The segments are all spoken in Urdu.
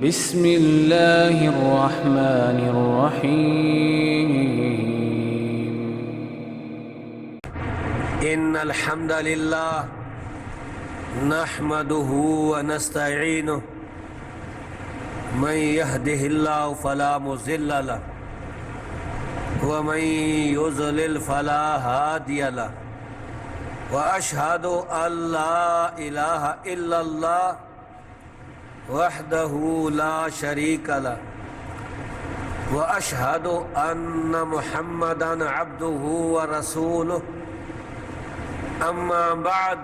بسم اللہ الرحمن الرحیم ان الحمد للہ نحمده ونستعینه من يهده الله فلا مضل له ومن يضلل فلا هادي له واشهد ان لا اله الا الله وحده لا شريك له واشهد ان محمدا عبده ورسوله اما بعد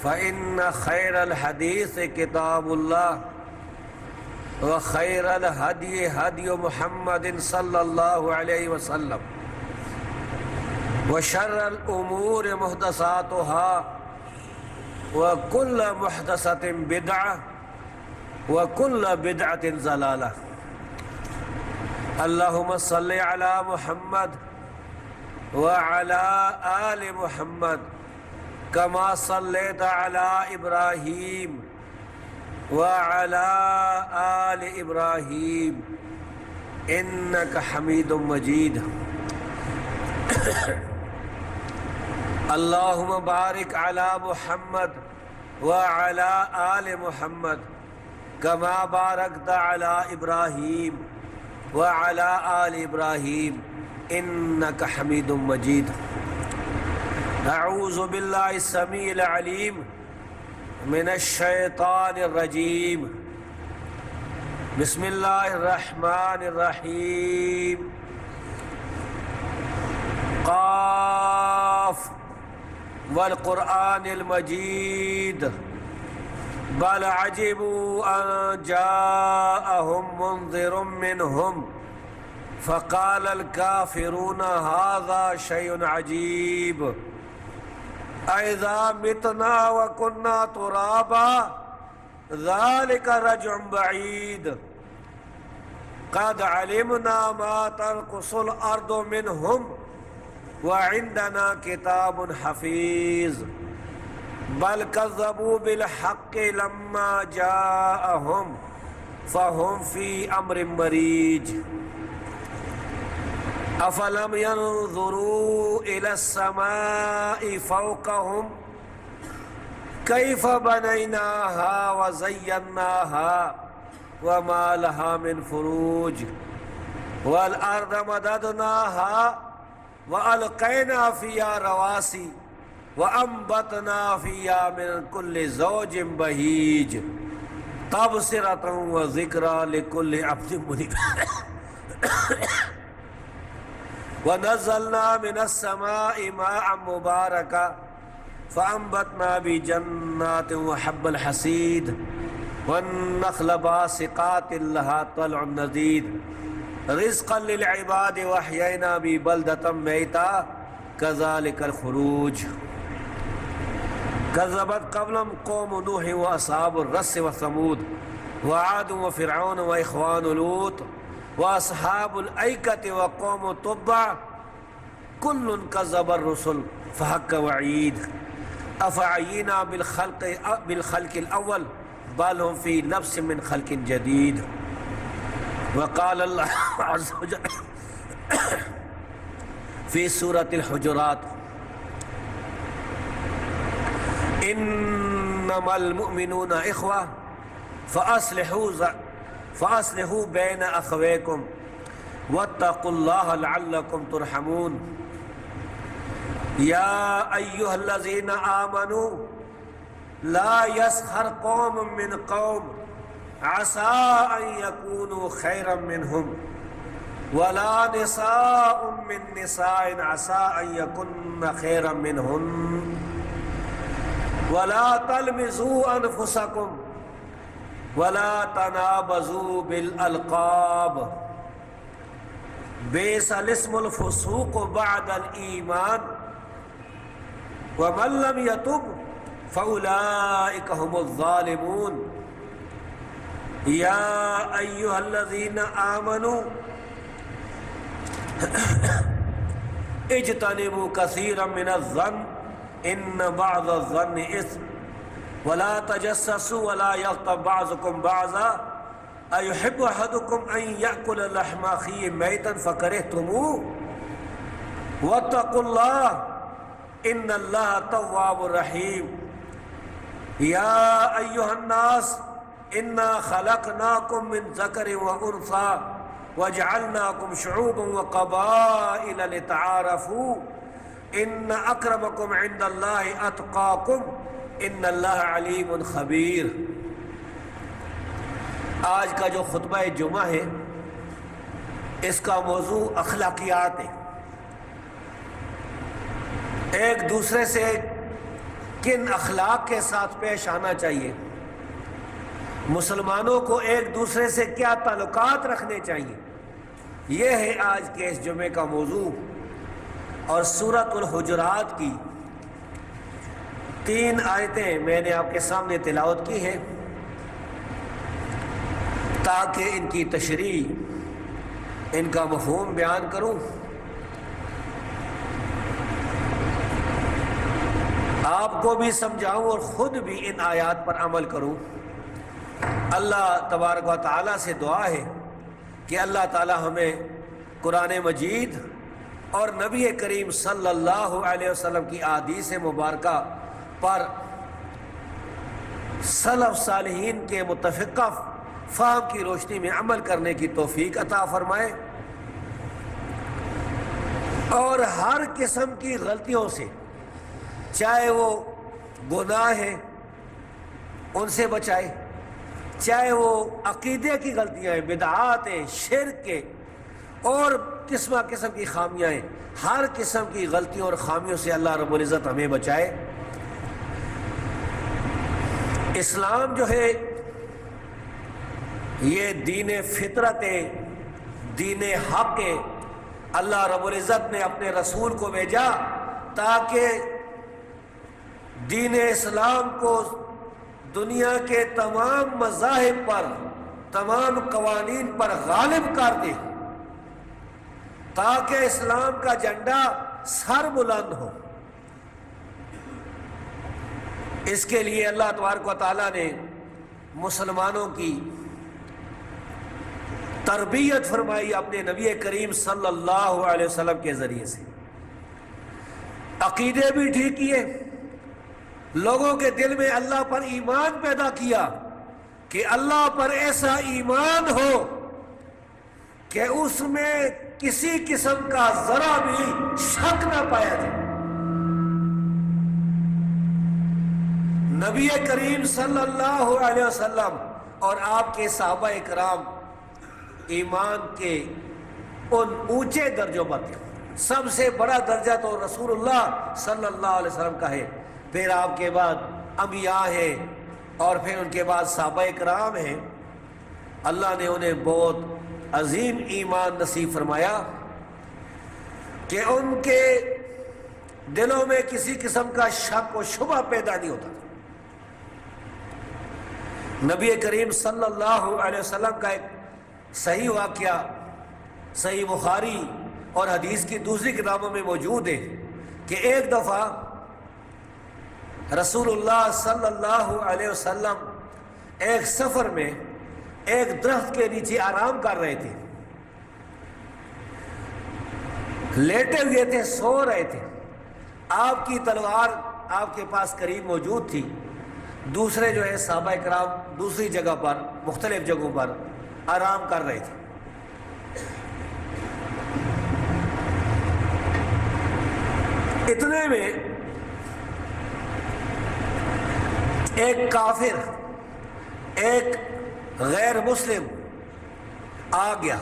فان خير الحديث كتاب الله وخير الهدي هدي محمد صلى الله عليه وسلم وشر الامور محدثاتها وكل محدثة بدعة وكل بدعة ضلالة اللهم صل على محمد وعلى آل محمد كما صليت على إبراهيم وعلى آل إبراهيم إنك حميد مجيد اللهم بارك على محمد وعلى آل محمد كما باركت على إبراهيم وعلى آل إبراهيم إنك حميد مجيد أعوذ بالله السميع العليم من الشيطان الرجيم بسم الله الرحمن الرحيم قاف والقرآن المجيد بل عجبوا أن جاءهم منذر منهم فقال الكافرون هذا شيء عجيب أإذا متنا وكنا ترابا ذلك رجع بعيد قد علمنا ما تنقص الأرض منهم وعندنا كتاب حفيظ بل كذبوا بالحق لما جاءهم فهم في أمر مريج أفلم ينظروا إلى السماء فوقهم كيف بنيناها وزيناها وما لها من فروج والأرض مددناها وألقينا فيها رواسي وأنبتنا فيها من كل زوج بهيج تبصرة وذكرى لكل عبد منيب ونزلنا من السماء ماء مباركا فأنبتنا بجنات وحب الحصيد والنخل باسقات لها طلع نضيد رزقا للعباد وحيينا ببلدة ميتا كذلك الخروج كذبت قبلهم قوم نوح وأصحاب الرس وثمود وعاد وفرعون وإخوان لوط وأصحاب الأيكة وقوم تبع كل كذب الرسل فحق وعيد أفعينا بالخلق الأول بل هم في نفس من خلق جديد وقال الله عز وجل في سورة الحجرات إنما المؤمنون إخوة فأصلحوا بين أخويكم واتقوا الله لعلكم ترحمون يا أيها الذين آمنوا لا يسخر قوم من قوم عسى أن يكونوا خيرا منهم ولا نساء من نساء عسى أن يكن خيرا منهن ولا تلمزوا أنفسكم ولا تنابزوا بالألقاب بئس الاسم الفسوق بعد الإيمان ومن لم يتب فأولئك هم الظالمون يا أيها الذين آمنوا اجتنبوا كثيرا من الظن إن بعض الظن إثم ولا تجسسوا ولا يغتب بعضكم بعضا أيحب أحدكم أن يأكل لحم أخيه ميتا فكرهتموه واتقوا الله إن الله تواب رحيم يا أيها الناس إنا خلقناكم من ذكر وأنثى وجعلناكم شعوبا وقبائل لتعارفوا إن أكرمكم عند الله أتقاكم إن الله عليم خبير۔ آج کا جو خطبہ جمعہ ہے اس کا موضوع اخلاقیات ہے۔ ایک دوسرے سے کن اخلاق کے ساتھ پیش آنا چاہیے، مسلمانوں کو ایک دوسرے سے کیا تعلقات رکھنے چاہیے، یہ ہے آج کے اس جمعے کا موضوع۔ اور سورۃ الحجرات کی 3 آیتیں میں نے آپ کے سامنے تلاوت کی ہیں تاکہ ان کی تشریح، ان کا مفہوم بیان کروں، آپ کو بھی سمجھاؤں اور خود بھی ان آیات پر عمل کروں۔ اللہ تبارک و تعالیٰ سے دعا ہے کہ اللہ تعالیٰ ہمیں قرآن مجید اور نبی کریم صلی اللہ علیہ وسلم کی احادیث مبارکہ پر سلف صالحین کے متفقہ فہم کی روشنی میں عمل کرنے کی توفیق عطا فرمائے، اور ہر قسم کی غلطیوں سے، چاہے وہ گناہ ہے ان سے بچائے، چاہے وہ عقیدے کی غلطیاں ہیں، بدعات ہیں، شرک کے اور قسم کی خامیاں ہیں، ہر قسم کی غلطیوں اور خامیوں سے اللہ رب العزت ہمیں بچائے۔ اسلام جو ہے یہ دین فطرت ہے، دین حق ہے۔ اللہ رب العزت نے اپنے رسول کو بھیجا تاکہ دین اسلام کو دنیا کے تمام مذاہب پر، تمام قوانین پر غالب کر دے، تاکہ اسلام کا جھنڈا سر بلند ہو۔ اس کے لیے اللہ تبارک و تعالیٰ نے مسلمانوں کی تربیت فرمائی اپنے نبی کریم صلی اللہ علیہ وسلم کے ذریعے سے، عقیدے بھی ٹھیک کیے، لوگوں کے دل میں اللہ پر ایمان پیدا کیا کہ اللہ پر ایسا ایمان ہو کہ اس میں کسی قسم کا ذرا بھی شک نہ پایا جائے۔ نبی کریم صلی اللہ علیہ وسلم اور آپ کے صحابہ اکرام ایمان کے ان اونچے درجوں پر تھے۔ سب سے بڑا درجہ تو رسول اللہ صلی اللہ علیہ وسلم کا ہے، پھر آپ کے بعد انبیاء ہیں، اور پھر ان کے بعد صحابہ اکرام ہیں۔ اللہ نے انہیں بہت عظیم ایمان نصیب فرمایا کہ ان کے دلوں میں کسی قسم کا شک و شبہ پیدا نہیں ہوتا۔ نبی کریم صلی اللہ علیہ وسلم کا ایک صحیح واقعہ صحیح بخاری اور حدیث کی دوسری کتابوں میں موجود ہے کہ ایک دفعہ رسول اللہ صلی اللہ علیہ وسلم ایک سفر میں ایک درخت کے نیچے آرام کر رہے تھے، لیٹے ہوئے تھے، سو رہے تھے۔ آپ کی تلوار آپ کے پاس قریب موجود تھی، دوسرے جو ہے صحابہ کرام دوسری جگہ پر، مختلف جگہوں پر آرام کر رہے تھے۔ اتنے میں ایک کافر، ایک غیر مسلم آ گیا۔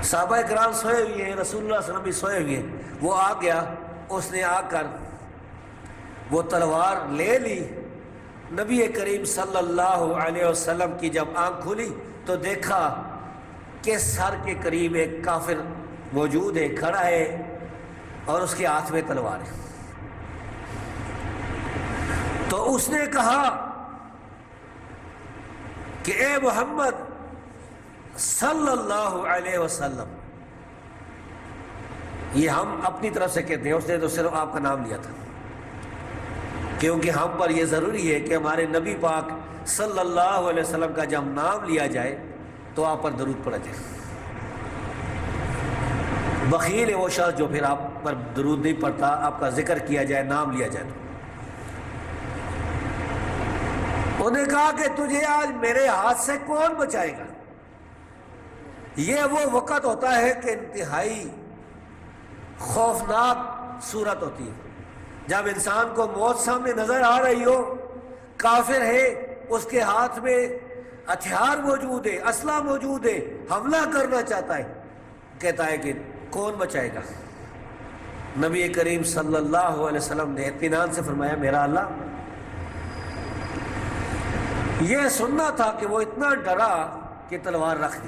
صحابہ کرام سوئے ہوئے ہیں، رسول اللہ صلی اللہ علیہ وسلم بھی سوئے ہوئے ہیں، وہ آ گیا۔ اس نے آ کر وہ تلوار لے لی۔ نبی کریم صلی اللہ علیہ وسلم کی جب آنکھ کھلی تو دیکھا کہ سر کے قریب ایک کافر موجود ہے، کھڑا ہے، اور اس کے ہاتھ میں تلوار ہے۔ تو اس نے کہا کہ اے محمد صلی اللہ علیہ وسلم، یہ ہم اپنی طرف سے کہتے ہیں، اس نے تو صرف آپ کا نام لیا تھا، کیونکہ ہم پر یہ ضروری ہے کہ ہمارے نبی پاک صلی اللہ علیہ وسلم کا جب نام لیا جائے تو آپ پر درود پڑا جائے۔ بخیل ہے وہ شخص جو پھر آپ پر درود نہیں پڑتا، آپ کا ذکر کیا جائے، نام لیا جائے۔ تو انہوں نے کہا کہ تجھے آج میرے ہاتھ سے کون بچائے گا؟ یہ وہ وقت ہوتا ہے کہ انتہائی خوفناک صورت ہوتی ہے، جب انسان کو موت سامنے نظر آ رہی ہو، کافر ہے، اس کے ہاتھ میں ہتھیار موجود ہے، اسلحہ موجود ہے، حملہ کرنا چاہتا ہے، کہتا ہے کہ کون بچائے گا؟ نبی کریم صلی اللہ علیہ وسلم نے اطمینان سے فرمایا میرا اللہ۔ یہ سننا تھا کہ وہ اتنا ڈرا کہ تلوار رکھ دی،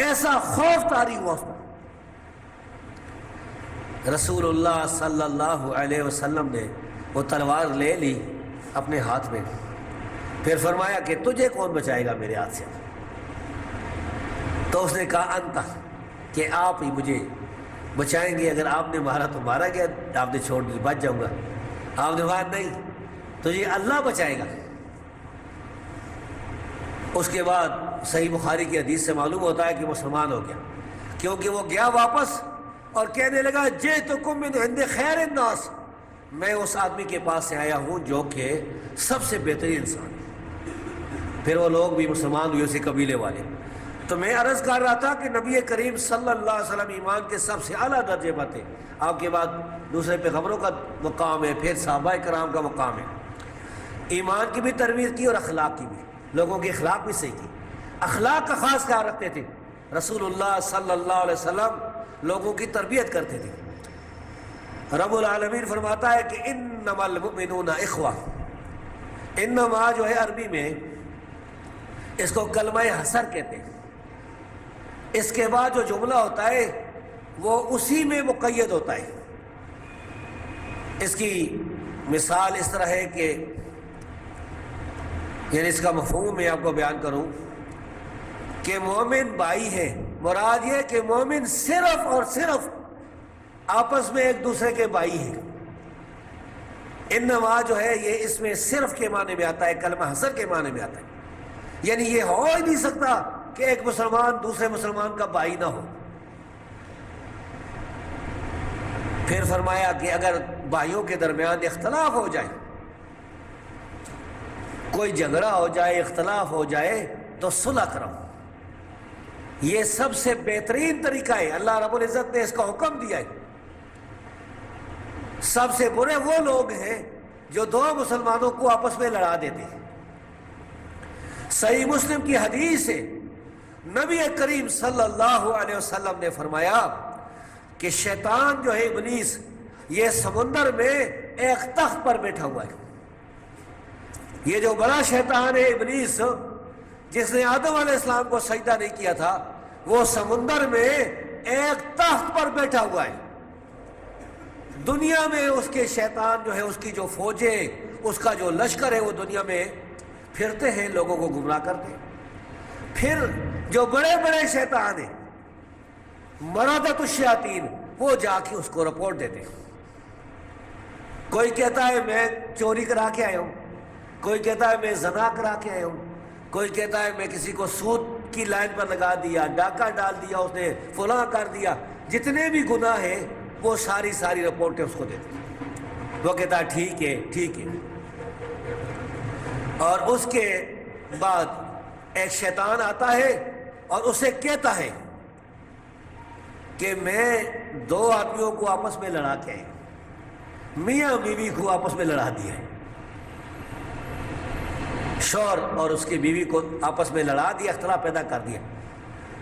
ایسا خوف طاری ہوا اس پر۔ رسول اللہ صلی اللہ علیہ وسلم نے وہ تلوار لے لی اپنے ہاتھ میں، پھر فرمایا کہ تجھے کون بچائے گا میرے ہاتھ سے؟ تو اس نے کہا انت، کہ آپ ہی مجھے بچائیں گے، اگر آپ نے مارا تو مارا گیا، آپ نے چھوڑ دی بچ جاؤں گا۔ آپ نے کہا نہیں، تجھے اللہ بچائے گا۔ اس کے بعد صحیح بخاری کی حدیث سے معلوم ہوتا ہے کہ مسلمان ہو گیا، کیونکہ وہ گیا واپس اور کہنے لگا جئتکم من عند خیر الناس، میں اس آدمی کے پاس سے آیا ہوں جو کہ سب سے بہترین انسان ہے۔ پھر وہ لوگ بھی مسلمان ہوئے، اسی قبیلے والے۔ تو میں عرض کر رہا تھا کہ نبی کریم صلی اللہ علیہ وسلم ایمان کے سب سے اعلیٰ درجے پر تھے، آپ کے بعد دوسرے پیغمبروں کا مقام ہے، پھر صحابہ کرام کا مقام ہے۔ ایمان کی بھی ترویج کی اور اخلاق کی بھی، لوگوں کے اخلاق بھی صحیح کی۔ اخلاق کا خاص خیال رکھتے تھے رسول اللہ صلی اللہ علیہ وسلم، لوگوں کی تربیت کرتے تھے۔ رب العالمین فرماتا ہے کہ انما المؤمنون اخوہ، انما جو ہے عربی میں اس کو کلمہ حصر کہتے ہیں، اس کے بعد جو جملہ ہوتا ہے وہ اسی میں مقید ہوتا ہے۔ اس کی مثال اس طرح ہے کہ یعنی اس کا مفہوم میں آپ کو بیان کروں کہ مومن بھائی ہے، مراد یہ کہ مومن صرف اور صرف آپس میں ایک دوسرے کے بھائی ہیں۔ انما جو ہے یہ اس میں صرف کے معنی میں آتا ہے، کلمہ حصر کے معنی میں آتا ہے، یعنی یہ ہو ہی نہیں سکتا کہ ایک مسلمان دوسرے مسلمان کا بھائی نہ ہو۔ پھر فرمایا کہ اگر بھائیوں کے درمیان اختلاف ہو جائے، کوئی جھگڑا ہو جائے، اختلاف ہو جائے تو صلح کرو، یہ سب سے بہترین طریقہ ہے۔ اللہ رب العزت نے اس کا حکم دیا ہے۔ سب سے برے وہ لوگ ہیں جو دو مسلمانوں کو آپس میں لڑا دیتے ہیں۔ صحیح مسلم کی حدیث ہے، نبی کریم صلی اللہ علیہ وسلم نے فرمایا کہ شیطان جو ہے ابلیس، یہ سمندر میں ایک تخت پر بیٹھا ہوا ہے۔ یہ جو بڑا شیطان ہے ابلیس، جس نے آدم علیہ السلام کو سجدہ نہیں کیا تھا، وہ سمندر میں ایک تخت پر بیٹھا ہوا ہے۔ دنیا میں اس کے شیطان جو ہے، اس کی جو فوجیں، اس کا جو لشکر ہے، وہ دنیا میں پھرتے ہیں، لوگوں کو گمراہ کرتے ہیں۔ پھر جو بڑے بڑے شیطان ہیں، مرادت الشیاطین، وہ جا کے اس کو رپورٹ دیتے ہیں۔ کوئی کہتا ہے میں چوری کرا کے آیا ہوں، کوئی کہتا ہے میں زنا کرا کے آیا ہوں، کوئی کہتا ہے میں کسی کو سود کی لائن پر لگا دیا، ڈاکہ ڈال دیا، اس نے فلاں کر دیا۔ جتنے بھی گناہ ہیں وہ ساری رپورٹیں اس کو دیتے ہیں۔ وہ کہتا ہے ٹھیک ہے ٹھیک ہے۔ اور اس کے بعد ایک شیطان آتا ہے اور اسے کہتا ہے کہ میں دو آدمیوں کو آپس میں لڑا کے آیا، میاں بیوی کو آپس میں لڑا دیا ہے، شوہر اور اس کی بیوی کو آپس میں لڑا دیا، اختلاف پیدا کر دیا۔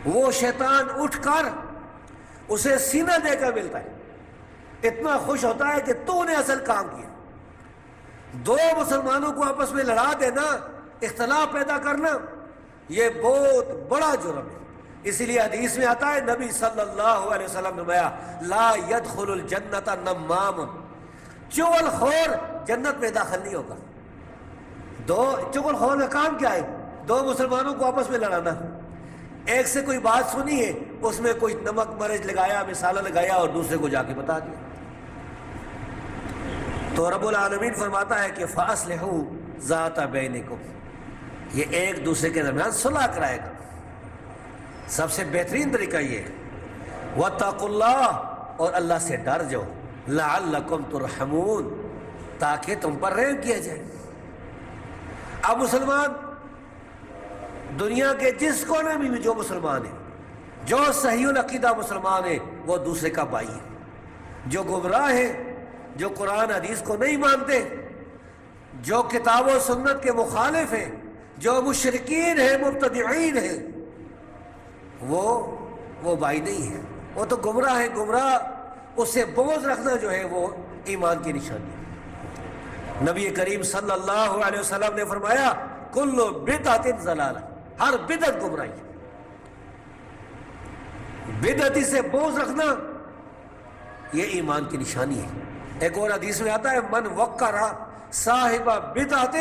وہ شیطان اٹھ کر اسے سینہ دے کر ملتا ہے، اتنا خوش ہوتا ہے کہ تو نے اصل کام کیا۔ دو مسلمانوں کو آپس میں لڑا دینا، اختلاف پیدا کرنا، یہ بہت بڑا جرم ہے۔ اسی لیے حدیث میں آتا ہے، نبی صلی اللہ علیہ وسلم نے فرمایا لا يدخل الجنت نمام، چغل خور جنت میں داخل نہیں ہوگا۔ دو چغل خور کا کام کیا ہے؟ دو مسلمانوں کو آپس میں لڑانا۔ ایک سے کوئی بات سنی ہے، اس میں کوئی نمک مرچ لگایا، مسالہ لگایا اور دوسرے کو جا کے بتا دیا۔ تو رب العالمین فرماتا ہے کہ فَأَصْلِحُوا ذَاتَ بَيْنِكُمْ، یہ ایک دوسرے کے درمیان صلح کرائے گا. سب سے بہترین طریقہ یہ ہے. وَاتَّقُوا اللَّهَ، اور اللہ سے ڈر جاؤ. لَعَلَّكُمْ تُرْحَمُونَ، تاکہ تم پر رحم کیا جائے. اب مسلمان دنیا کے جس کونے میں بھی جو مسلمان ہے، جو صحیح العقیدہ مسلمان ہے، وہ دوسرے کا بھائی ہے. جو گمراہ ہے، جو قرآن حدیث کو نہیں مانتے، جو کتاب و سنت کے مخالف ہیں، جو مشرکین ہیں، مبتدعین ہیں، وہ بھائی نہیں ہے، وہ تو گمراہ ہے. گمراہ اس سے بغض رکھنا جو ہے وہ ایمان کی نشانی ہے. نبی کریم صلی اللہ علیہ وسلم نے فرمایا کل بدعت ضلالہ، ہر بدعت گمراہی ہے. بدعتی سے بغض رکھنا یہ ایمان کی نشانی ہے. ایک اور حدیث میں آتا ہے من وقر صاحب بدعت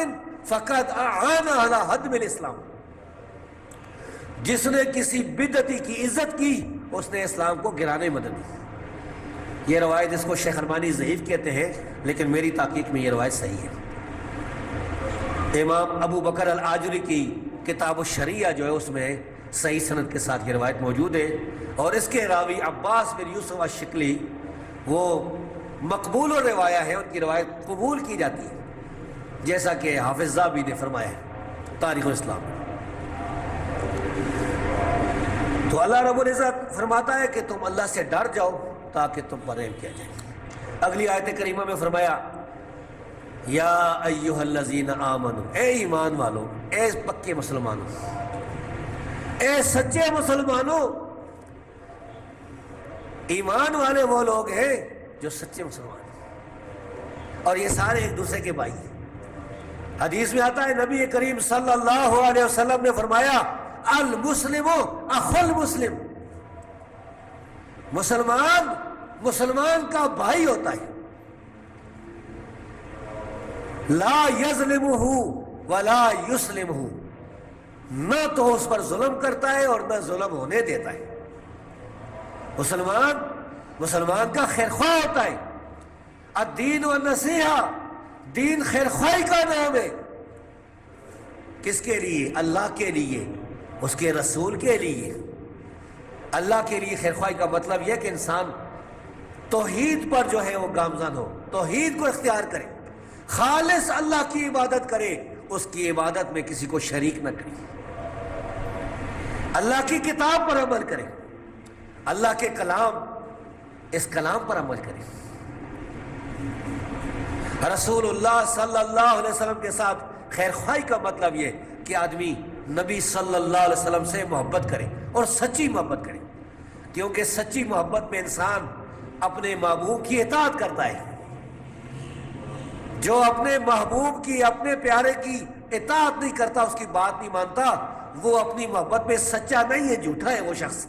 فقد اعان علی ہدم الاسلام، جس نے کسی بدعتی کی عزت کی اس نے اسلام کو گرانے میں مدد دی. یہ روایت اس کو شیخ البانی ضعیف کہتے ہیں، لیکن میری تحقیق میں یہ روایت صحیح ہے. امام ابو بکر الآجری کی کتاب الشریعہ جو ہے اس میں صحیح سند کے ساتھ یہ روایت موجود ہے. اور اس کے راوی عباس بن یوسف الشکلی وہ مقبول روایہ ہے، ان کی روایت قبول کی جاتی ہے، جیسا کہ حافظ ذہبی نے فرمایا ہے تاریخ الاسلام. تو اللہ رب العزت فرماتا ہے کہ تم اللہ سے ڈر جاؤ تاکہ تم پر رحم کیا جائے. اگلی آیت کریمہ میں فرمایا یا ایھا الذین آمنوا، اے ایمان والو، اے پکے مسلمانوں، اے سچے مسلمانوں. ایمان والے وہ لوگ ہیں جو سچے مسلمان ہیں، اور یہ سارے ایک دوسرے کے بھائی ہیں. حدیث میں آتا ہے نبی کریم صلی اللہ علیہ وسلم نے فرمایا المسلم اخو المسلم، مسلمان کا بھائی ہوتا ہے. لا یظلمہ ولا یسلمہ، نہ تو اس پر ظلم کرتا ہے اور نہ ظلم ہونے دیتا ہے. مسلمان کا خیرخواہ ہوتا ہے. الدین والنصیحہ، دین خیرخواہی کا نام ہے. کس کے لیے؟ اللہ کے لیے، اس کے رسول کے لیے. اللہ کے لیے خیرخواہی کا مطلب یہ کہ انسان توحید پر جو ہے وہ گامزن ہو، توحید کو اختیار کرے، خالص اللہ کی عبادت کرے، اس کی عبادت میں کسی کو شریک نہ کرے، اللہ کی کتاب پر عمل کرے، اللہ کے کلام، اس کلام پر عمل کرے. رسول اللہ صلی اللہ علیہ وسلم کے ساتھ خیرخواہی کا مطلب یہ کہ آدمی نبی صلی اللہ علیہ وسلم سے محبت کرے اور سچی محبت کرے، کیونکہ سچی محبت میں انسان اپنے محبوب کی اطاعت کرتا ہے. جو اپنے محبوب کی، اپنے پیارے کی اطاعت نہیں کرتا، اس کی بات نہیں مانتا، وہ اپنی محبت میں سچا نہیں ہے، جھوٹا ہے وہ شخص.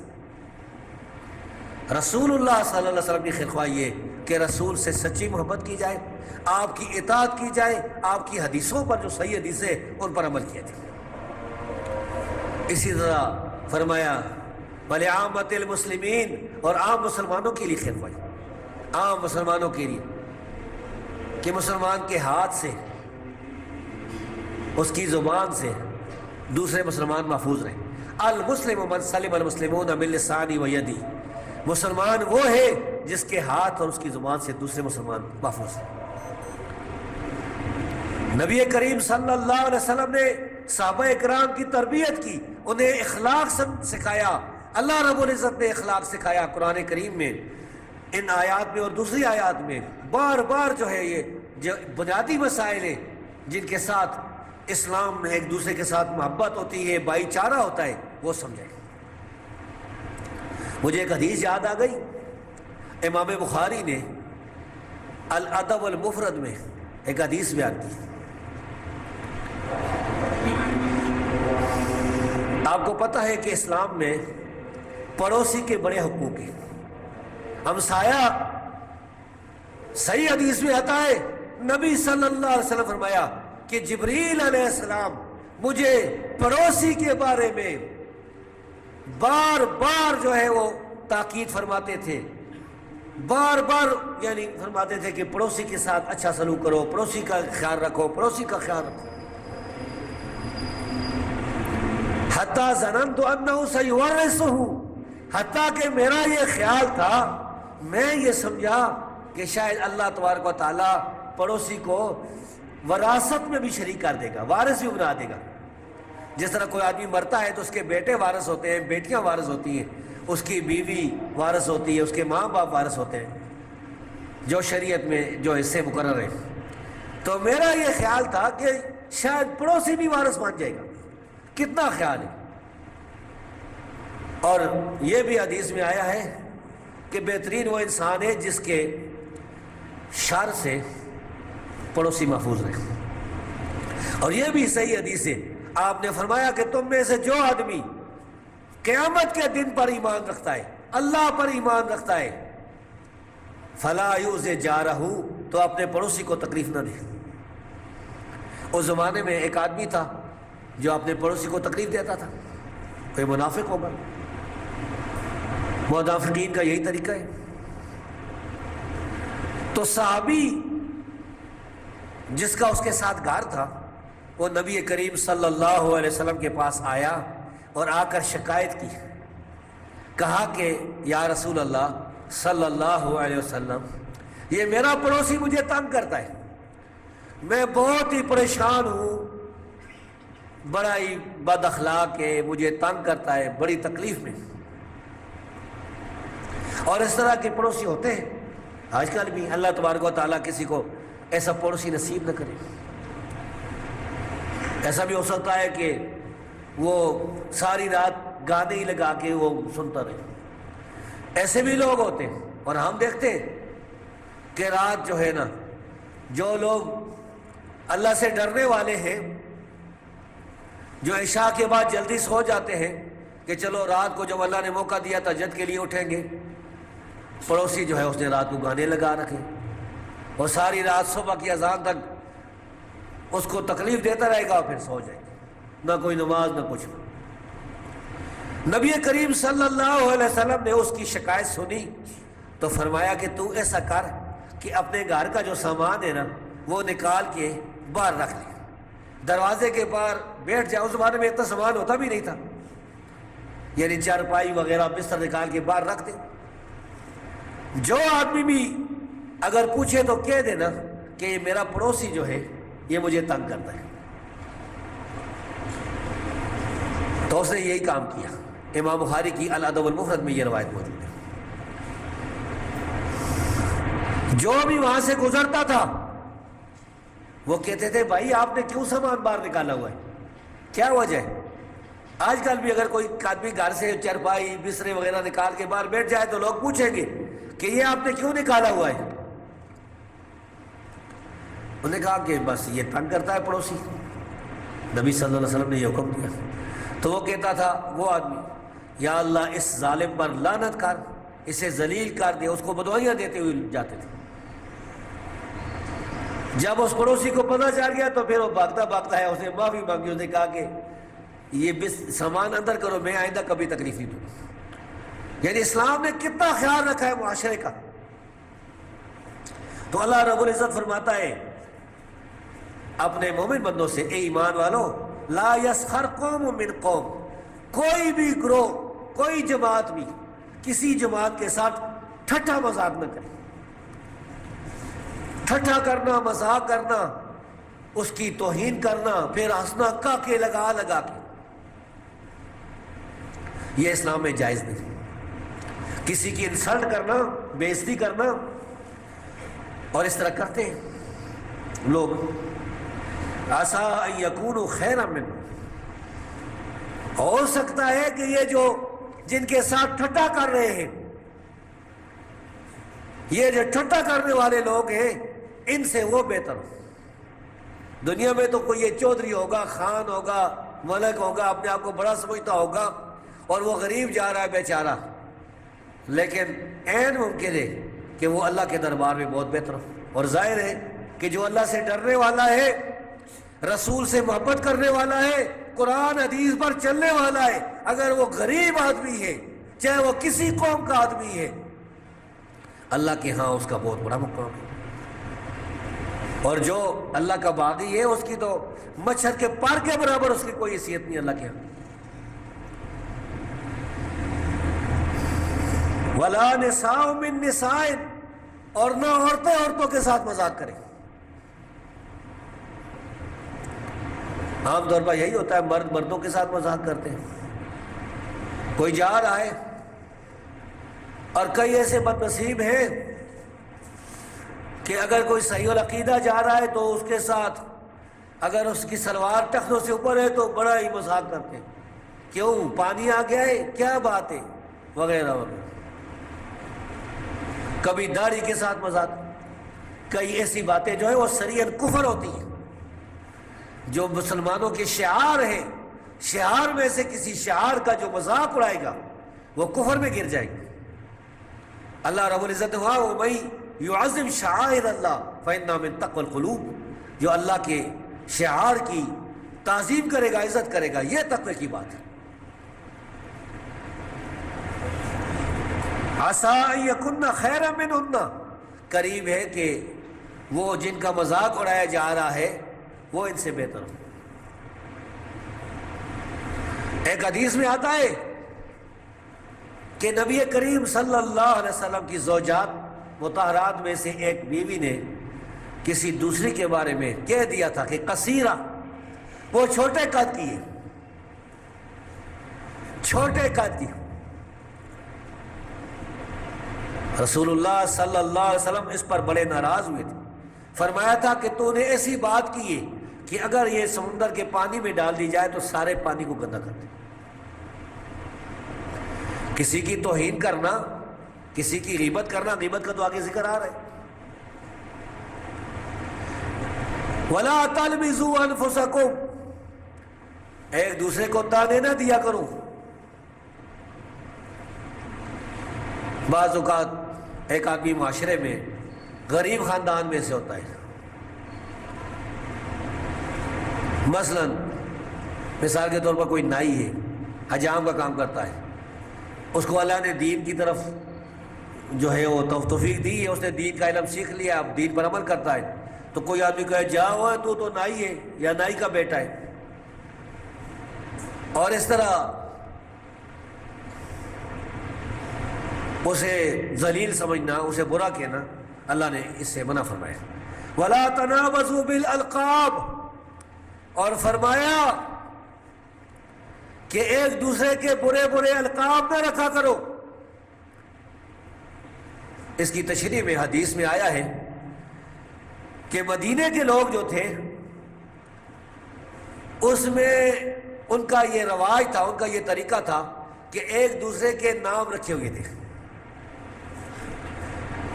رسول اللہ صلی اللہ علیہ وسلم کی خیرخواہی ہے کہ رسول سے سچی محبت کی جائے، آپ کی اطاعت کی جائے، آپ کی حدیثوں پر جو صحیح حدیث ہے ان پر عمل کیا جائے. اسی طرح فرمایا وَلِعَامَّةِ الْمُسْلِمِينَ، اور عام مسلمانوں کے لیے خیرخواہی، عام مسلمانوں کے لیے کہ مسلمان کے ہاتھ سے، اس کی زبان سے دوسرے مسلمان محفوظ رہیں. المسلم من سلم المسلمون من لسانہ ویدہ، مسلمان وہ ہے جس کے ہاتھ اور اس کی زبان سے دوسرے مسلمان محفوظ ہیں. نبی کریم صلی اللہ علیہ وسلم نے صحابہ اکرام کی تربیت کی، انہیں اخلاق سکھایا. اللہ رب العزت نے اخلاق سکھایا قرآن کریم میں، ان آیات میں اور دوسری آیات میں بار بار جو ہے یہ جو بنیادی مسائل ہیں جن کے ساتھ اسلام میں ایک دوسرے کے ساتھ محبت ہوتی ہے، بھائی چارہ ہوتا ہے، وہ سمجھیں. مجھے ایک حدیث یاد آ گئی، امام بخاری نے الادب المفرد میں ایک حدیث بیان کی. آپ کو پتہ ہے کہ اسلام میں پڑوسی کے بڑے حقوق ہیں. ہمسایہ، صحیح حدیث میں آتا ہے نبی صلی اللہ علیہ وسلم فرمایا کہ جبریل علیہ السلام مجھے پڑوسی کے بارے میں بار بار جو ہے وہ تاکید فرماتے تھے بار بار یعنی فرماتے تھے کہ پڑوسی کے ساتھ اچھا سلوک کرو، پڑوسی کا خیال رکھو، پڑوسی کا خیال رکھو. حتیٰ ظننت انہ سیورثہ، حتیٰ کہ میرا یہ خیال تھا، میں یہ سمجھا کہ شاید اللہ تبارک و تعالیٰ پڑوسی کو وراثت میں بھی شریک کر دے گا، وارث بھی بنا دے گا. جس طرح کوئی آدمی مرتا ہے تو اس کے بیٹے وارث ہوتے ہیں، بیٹیاں وارث ہوتی ہیں، اس کی بیوی وارث ہوتی ہے، اس کے ماں باپ وارث ہوتے ہیں، جو شریعت میں جو حصے مقرر ہیں. تو میرا یہ خیال تھا کہ شاید پڑوسی بھی وارث بن جائے گا. کتنا خیال ہے. اور یہ بھی حدیث میں آیا ہے کہ بہترین وہ انسان ہے جس کے شر سے پڑوسی محفوظ رہے. اور یہ بھی صحیح حدیث ہے، آپ نے فرمایا کہ تم میں سے جو آدمی قیامت کے دن پر ایمان رکھتا ہے، اللہ پر ایمان رکھتا ہے، فلا یؤذی جارہ، تو اپنے پڑوسی کو تکلیف نہ دے. اس زمانے میں ایک آدمی تھا جو اپنے پڑوسی کو تکلیف دیتا تھا. کوئی منافق ہوگا، منافقین کا یہی طریقہ ہے. تو صحابی جس کا اس کے ساتھ گھر تھا، وہ نبی کریم صلی اللہ علیہ وسلم کے پاس آیا اور آ کر شکایت کی. کہا کہ یا رسول اللہ صلی اللہ علیہ وسلم، یہ میرا پڑوسی مجھے تنگ کرتا ہے، میں بہت ہی پریشان ہوں، بڑا ہی بد اخلاق ہے، مجھے تنگ کرتا ہے، بڑی تکلیف میں. اور اس طرح کے پڑوسی ہوتے ہیں آج کل بھی. اللہ تبارک و تعالیٰ کسی کو ایسا پڑوسی نصیب نہ کرے. ایسا بھی ہو سکتا ہے کہ وہ ساری رات گانے ہی لگا کے وہ سنتا رہے. ایسے بھی لوگ ہوتے ہیں. اور ہم دیکھتے ہیں کہ رات جو ہے نا، جو لوگ اللہ سے ڈرنے والے ہیں، جو عشاء کے بعد جلدی سو جاتے ہیں کہ چلو رات کو جب اللہ نے موقع دیا تہجد کے لیے اٹھیں گے، پڑوسی جو ہے اس نے رات کو گانے لگا رکھے اور ساری رات صبح کی اذان تک اس کو تکلیف دیتا رہے گا اور پھر سو جائے گا. نہ کوئی نماز نہ کچھ. نبی کریم صلی اللہ علیہ وسلم نے اس کی شکایت سنی تو فرمایا کہ تو ایسا کر کہ اپنے گھر کا جو سامان ہے نا وہ نکال کے باہر رکھ لے، دروازے کے باہر بیٹھ جائے. اس زمانے میں اتنا سامان ہوتا بھی نہیں تھا، یعنی چارپائی وغیرہ بستر نکال کے باہر رکھ دے. جو آدمی بھی اگر پوچھے تو کہہ دینا کہ یہ میرا پڑوسی جو ہے یہ مجھے تنگ کرتا ہے. تو اس نے یہی کام کیا. امام بخاری کی الادب المفرد میں یہ روایت موجود ہے. جو بھی وہاں سے گزرتا تھا وہ کہتے تھے بھائی آپ نے کیوں سامان باہر نکالا ہوا ہے، کیا وجہ ہے؟ آج کل بھی اگر کوئی آدمی گھر سے چرپائی بسترے وغیرہ نکال کے باہر بیٹھ جائے تو لوگ پوچھیں گے کہ یہ آپ نے کیوں نکالا ہوا ہے. انہوں نے کہا کہ بس یہ تنگ کرتا ہے پڑوسی. نبی صلی اللہ علیہ وسلم نے یہ حکم دیا. تو وہ کہتا تھا وہ آدمی، یا اللہ اس ظالم پر لعنت کر، اسے ذلیل کر دے. اس کو بدوائیاں دیتے ہوئے جاتے تھے. جب اس پڑوسی کو پتہ چل گیا تو پھر وہ بھاگتا بھاگتا ہے، اس نے معافی مانگی. اس نے کہا کہ یہ سامان اندر کرو، میں آئندہ کبھی تکلیف نہیں دوں. یعنی اسلام نے کتنا خیال رکھا ہے معاشرے کا. تو اللہ رب العزت فرماتا ہے اپنے مومن بندوں سے، اے ایمان والو، لا یسخر قوم من قوم، کوئی بھی گروہ، کوئی جماعت بھی کسی جماعت کے ساتھ ٹھٹھا مذاق نہ کرے. ٹھٹھا کرنا، مذاق کرنا، اس کی توہین کرنا، پھر ہنسنا کاکے لگا لگا کے، یہ اسلام میں جائز نہیں. کسی کی انسلٹ کرنا، بے عزتی کرنا، اور اس طرح کرتے ہیں لوگ. عسیٰ ان یکونوا خیرا منہم، ہو سکتا ہے کہ یہ جو جن کے ساتھ ٹھٹھا کر رہے ہیں، یہ جو ٹھٹھا کرنے والے لوگ ہیں، ان سے وہ بہتر ہو. دنیا میں تو کوئی یہ چودھری ہوگا، خان ہوگا، ملک ہوگا، اپنے آپ کو بڑا سمجھتا ہوگا اور وہ غریب جا رہا ہے بیچارہ، لیکن عین ممکن ہے کہ وہ اللہ کے دربار میں بہت بہتر ہو. اور ظاہر ہے کہ جو اللہ سے ڈرنے والا ہے، رسول سے محبت کرنے والا ہے، قرآن حدیث پر چلنے والا ہے، اگر وہ غریب آدمی ہے، چاہے وہ کسی قوم کا آدمی ہے، اللہ کے ہاں اس کا بہت بڑا مقام ہے، اور جو اللہ کا باغی ہے اس کی تو مچھر کے پر کے برابر اس کی کوئی حیثیت نہیں اللہ کے ہاں۔ وَلَا نِسَاءٌ مِّن نِسَاءٍ، اور نہ عورتیں عورتوں کے ساتھ مذاق کریں۔ عام طور پر یہی ہوتا ہے، مرد مردوں کے ساتھ مذاق کرتے ہیں۔ کوئی جا رہا ہے، اور کئی ایسے بد نصیب ہیں کہ اگر کوئی صحیح العقیدہ جا رہا ہے تو اس کے ساتھ اگر اس کی سلوار ٹخنوں سے اوپر ہے تو بڑا ہی مذاق کرتے ہیں، کیوں پانی آ گیا ہے، کیا بات ہے، وغیرہ وغیرہ۔ کبھی داڑھی کے ساتھ مذاق، کئی ایسی باتیں جو ہے وہ شرعاً کفر ہوتی ہیں، جو مسلمانوں کے شعار ہیں، شعار میں سے کسی شعار کا جو مذاق اڑائے گا وہ کفر میں گر جائے گا۔ اللہ رب العزت ہوا وَمَن يُعَظِّمْ شَعَائِرَ اللَّهِ فَإِنَّهَا مِن تَقْوَى الْقُلُوبِ، جو اللہ کے شعار کی تعظیم کرے گا، عزت کرے گا، یہ تقوی کی بات ہے۔ عَسَىٰ أَن يَكُنَّ خَيْرًا مِّنْهُنَّ، قریب ہے کہ وہ جن کا مذاق اڑایا جا رہا ہے وہ ان سے بہتر ہو۔ ایک حدیث میں آتا ہے کہ نبی کریم صلی اللہ علیہ وسلم کی زوجات مطہرات میں سے ایک بیوی نے کسی دوسری کے بارے میں کہہ دیا تھا کہ قصیرہ، وہ چھوٹے قد کی ہے، چھوٹے قد کی۔ رسول اللہ صلی اللہ علیہ وسلم اس پر بڑے ناراض ہوئے تھے، فرمایا تھا کہ تو نے ایسی بات کی ہے کہ اگر یہ سمندر کے پانی میں ڈال دی جائے تو سارے پانی کو گندا کر دے۔ کسی کی توہین کرنا، کسی کی غیبت کرنا، غیبت کا تو آگے ذکر آ رہا ہے۔ وَلَا تَلْمِزُوا أَنفُسَكُمْ، ایک دوسرے کو تانے نہ دیا کرو۔ بعض اوقات ایک آدمی معاشرے میں غریب خاندان میں سے ہوتا ہے، مثلا مثال کے طور پر کوئی نائی ہے، حجام کا کام کرتا ہے، اس کو اللہ نے دین کی طرف جو ہے وہ توفیق دی ہے، اس نے دین کا علم سیکھ لیا، اب دین پر عمل کرتا ہے، تو کوئی آدمی کہے جا ہوا تو نائی ہے یا نائی کا بیٹا ہے، اور اس طرح اسے ذلیل سمجھنا، اسے برا کہنا، اللہ نے اس سے منع فرمایا۔ وَلَا تَنَابَزُوا بِالْأَلْقَابِ، اور فرمایا کہ ایک دوسرے کے برے برے القاب نہ رکھا کرو۔ اس کی تشریح میں حدیث میں آیا ہے کہ مدینے کے لوگ جو تھے اس میں ان کا یہ رواج تھا، ان کا یہ طریقہ تھا کہ ایک دوسرے کے نام رکھے ہوئے تھے۔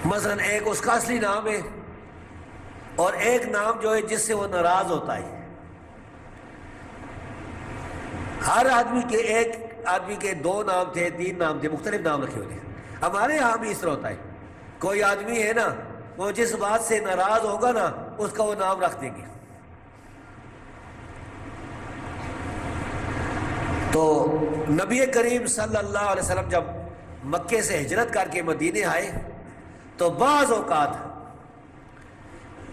مثلا ایک اس کا اصلی نام ہے اور ایک نام جو ہے جس سے وہ ناراض ہوتا ہے۔ ہر آدمی کے، ایک آدمی کے 2 نام تھے، 3 نام تھے، مختلف نام رکھے ہوئے تھے۔ ہمارے یہاں بھی اس طرح ہوتا ہے، کوئی آدمی ہے نا، وہ جس بات سے ناراض ہوگا نا اس کا وہ نام رکھ دیں گے۔ تو نبی کریم صلی اللہ علیہ وسلم جب مکے سے ہجرت کر کے مدینے آئے تو بعض اوقات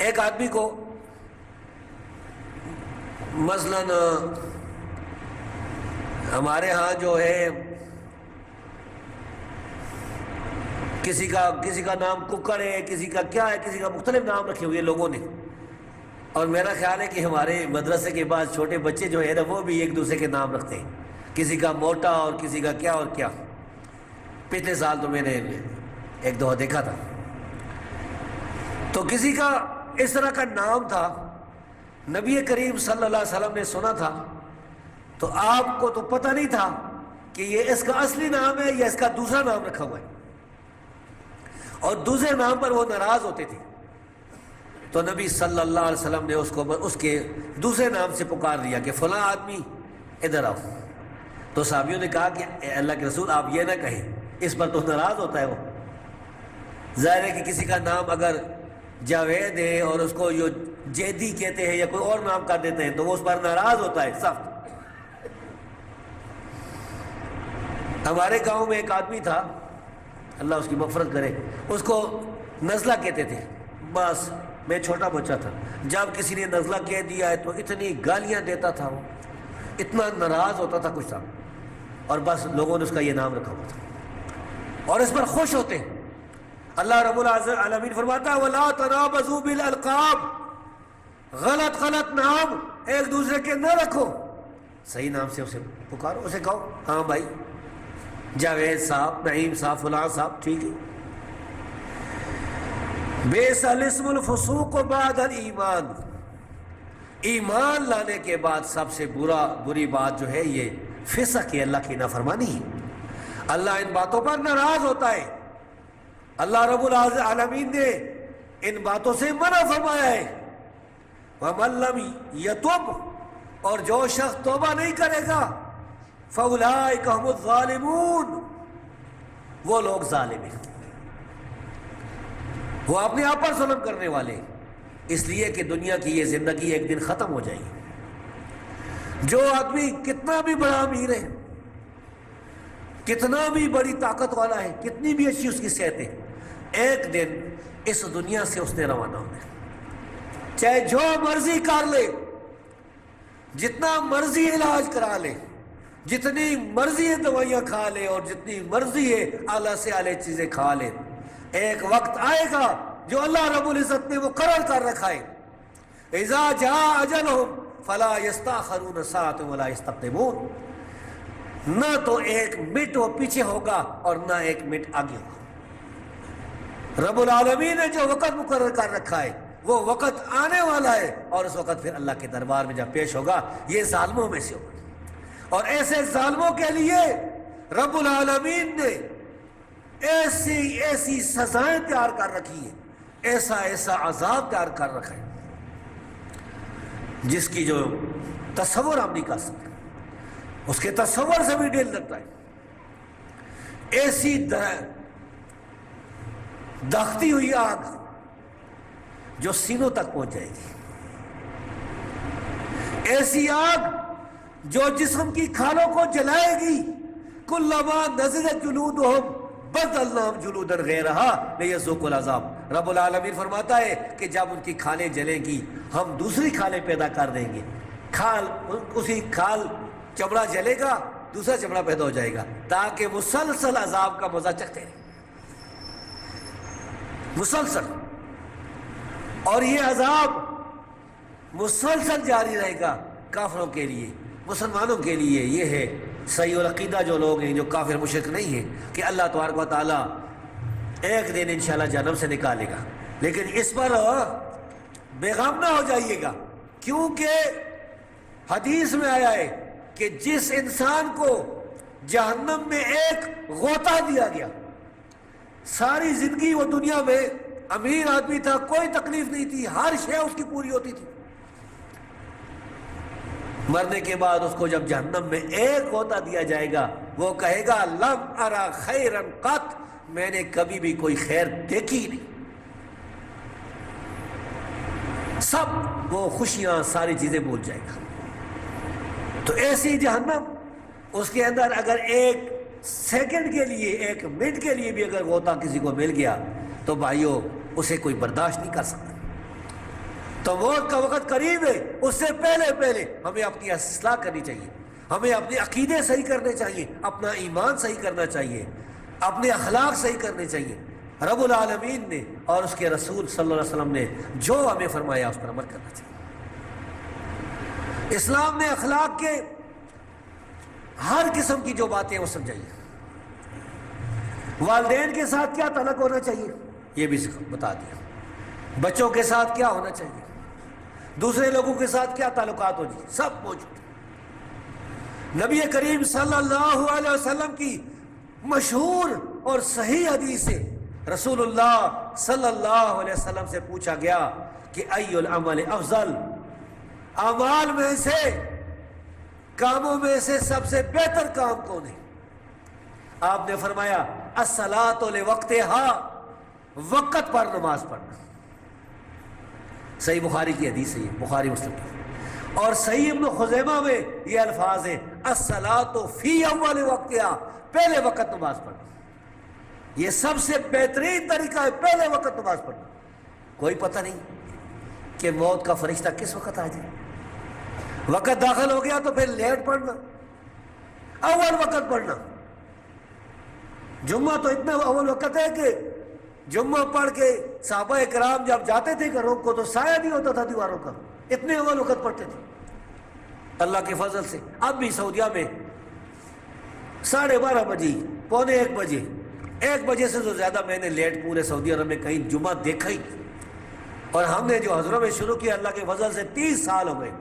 ایک آدمی کو مثلاً ہمارے ہاں جو ہے کسی کا نام ککڑ ہے، کسی کا کیا ہے، کسی کا مختلف نام رکھے ہوئے لوگوں نے، اور میرا خیال ہے کہ ہمارے مدرسے کے بعد چھوٹے بچے جو ہے نا وہ بھی ایک دوسرے کے نام رکھتے ہیں، کسی کا موٹا اور کسی کا کیا اور کیا۔ پچھلے سال تو میں نے ایک دو دیکھا تھا، تو کسی کا اس طرح کا نام تھا، نبی کریم صلی اللہ علیہ وسلم نے سنا تھا، تو آپ کو تو پتہ نہیں تھا کہ یہ اس کا اصلی نام ہے یا اس کا دوسرا نام رکھا ہوا ہے، اور دوسرے نام پر وہ ناراض ہوتے تھے، تو نبی صلی اللہ علیہ وسلم نے اس کے دوسرے نام سے پکار دیا کہ فلاں آدمی ادھر آؤ۔ تو صحابیوں نے کہا کہ اے اللہ کے رسول آپ یہ نہ کہیں، اس پر تو ناراض ہوتا ہے وہ۔ ظاہر ہے کہ کسی کا نام اگر جاوید ہے اور اس کو جو جیدی کہتے ہیں یا کوئی اور نام کر دیتے ہیں تو وہ اس پر ناراض ہوتا ہے سخت۔ ہمارے گاؤں میں ایک آدمی تھا، اللہ اس کی مغفرت کرے، اس کو نزلہ کہتے تھے. بس میں چھوٹا بچہ تھا، جب کسی نے نزلہ کہہ دیا ہے تو اتنی گالیاں دیتا تھا، وہ اتنا ناراض ہوتا تھا کچھ تھا، اور بس لوگوں نے اس کا یہ نام رکھا ہوا تھا اور اس پر خوش ہوتے ہیں. اللہ رب العالمین فرماتا ہے وَلَا تَنَابَزُوا بِالْأَلْقَابِ، غلط نام ایک دوسرے کے نہ رکھو، صحیح نام سے اسے پکارو، اسے کہو ہاں بھائی جاوید صاحب، نعیم صاحب، فلاں صاحب، ٹھیک ہے. بئس الاسم الفسوق بعد الایمان، ایمان لانے کے بعد سب سے بری بات جو ہے یہ فسق ہے، اللہ کی نافرمانی ہے. اللہ ان باتوں پر ناراض ہوتا ہے. اللہ رب العالمین نے ان باتوں سے منع فرمایا ہے. وَمَن لَّمْ يَتُبْ، اور جو شخص توبہ نہیں کرے گا، فَأُولَٰئِكَ هُمُ الظَّالِمُونَ، وہ لوگ ظالم ہیں، وہ اپنے آپ پر ظلم کرنے والے، اس لیے کہ دنیا کی یہ زندگی ایک دن ختم ہو جائے گی. جو آدمی کتنا بھی بڑا امیر ہے، کتنا بھی بڑی طاقت والا ہے، کتنی بھی اچھی اس کی صحت ہے، ایک دن اس دنیا سے اس نے روانہ ہونا ہے. چاہے جو مرضی کر لے، جتنا مرضی علاج کرا لے، جتنی مرضی دوائیاں کھا لے، اور جتنی مرضی ہے اعلیٰ سے اعلیٰ چیزیں کھا لے، ایک وقت آئے گا جو اللہ رب العزت نے مقرر کر رکھا ہے. اذا جاء اجلهم فلا يستأخرون ساعة ولا يستقدمون، نہ تو ایک منٹ وہ پیچھے ہوگا اور نہ ایک منٹ آگے ہوگا. رب العالمین نے جو وقت مقرر کر رکھا ہے وہ وقت آنے والا ہے، اور اس وقت پھر اللہ کے دربار میں جب پیش ہوگا یہ ظالموں میں سے ہوگا. اور ایسے ظالموں کے لیے رب العالمین نے ایسی سزائیں تیار کر رکھی ہے، ایسا عذاب تیار کر رکھا ہے جس کی جو تصور ہم نہیں کر سکتے، اس کے تصور سے بھی ڈر لگتا ہے. ایسی داغتی ہوئی آگ جو سینوں تک پہنچ جائے گی، ایسی آگ جو جسم کی کھالوں کو جلائے گی. کلما نضجت جلودہم بدلناہم جلودا غیرہا لیذوقوا العذاب. رب العالمین فرماتا ہے کہ جب ان کی کھالیں جلیں گی ہم دوسری کھالیں پیدا کر دیں گے. اسی کھال چمڑا جلے گا، دوسرا چمڑا پیدا ہو جائے گا، تاکہ مسلسل عذاب کا مزہ چکھتے رہیں، مسلسل. اور یہ عذاب مسلسل جاری رہے گا کافروں کے لیے. مسلمانوں کے لیے یہ ہے صحیح العقیدہ جو لوگ ہیں، جو کافر مشرک نہیں ہیں، کہ اللہ تبارک و تعالیٰ ایک دن انشاءاللہ جہنم سے نکالے گا. لیکن اس پر بیغام نہ ہو جائیے گا، کیونکہ حدیث میں آیا ہے کہ جس انسان کو جہنم میں ایک غوطہ دیا گیا، ساری زندگی وہ دنیا میں امیر آدمی تھا، کوئی تکلیف نہیں تھی، ہر شے اس کی پوری ہوتی تھی، مرنے کے بعد اس کو جب جہنم میں ایک غوطہ دیا جائے گا، وہ کہے گا لم ارا خیرا قط، میں نے کبھی بھی کوئی خیر دیکھی نہیں. سب وہ خوشیاں ساری چیزیں بھول جائے گا. تو ایسی جہنم، اس کے اندر اگر ایک سیکنڈ کے لیے، ایک منٹ کے لیے بھی اگر غوطہ کسی کو مل گیا تو بھائیو اسے کوئی برداشت نہیں کر سکتا. تو موت کا وقت قریب ہے، اس سے پہلے ہمیں اپنی اصلاح کرنی چاہیے، ہمیں اپنے عقیدے صحیح کرنے چاہیے، اپنا ایمان صحیح کرنا چاہیے، اپنے اخلاق صحیح کرنے چاہیے. رب العالمین نے اور اس کے رسول صلی اللہ علیہ وسلم نے جو ہمیں فرمایا اس پر عمل کرنا چاہیے. اسلام نے اخلاق کے ہر قسم کی جو باتیں وہ سمجھائیے. والدین کے ساتھ کیا تعلق ہونا چاہیے یہ بھی بتا دیا، بچوں کے ساتھ کیا ہونا چاہیے، دوسرے لوگوں کے ساتھ کیا تعلقات ہو جائے، سب موجود. نبی کریم صلی اللہ علیہ وسلم کی مشہور اور صحیح حدیث سے رسول اللہ صلی اللہ علیہ وسلم سے پوچھا گیا کہ ای العمل افضل، اعمال میں سے، کاموں میں سے سب سے بہتر کام کون ہے؟ آپ نے فرمایا الصلاۃ لوقتہا، وقت پر نماز پڑھنا. صحیح بخاری کی حدیث ہے، بخاری مسلم کی. اور صحیح ابن خزیمہ میں یہ الفاظ ہیں الصلاۃ فی اول وقتہا، پہلے وقت نماز پڑھنا. یہ سب سے بہترین طریقہ ہے پہلے وقت نماز پڑھنا. کوئی پتہ نہیں کہ موت کا فرشتہ کس وقت آ جائے. وقت داخل ہو گیا تو پھر لیٹ پڑھنا، اول وقت پڑھنا. جمعہ تو اتنا اول وقت ہے کہ جمعہ پڑھ کے صحابہ کرام جب جاتے تھے گھروں کو تو سایہ نہیں ہوتا تھا دیواروں کا، اتنے اول وقت پڑھتے تھے. اللہ کے فضل سے اب بھی سعودیہ میں 12:30 بجے، 1:45 بجے، 1 بجے سے تو زیادہ میں نے لیٹ پورے سعودی عرب میں کہیں جمعہ دیکھا ہی. اور ہم نے جو حضروں میں شروع کیا اللہ کے فضل سے 30 سال ہو گئے،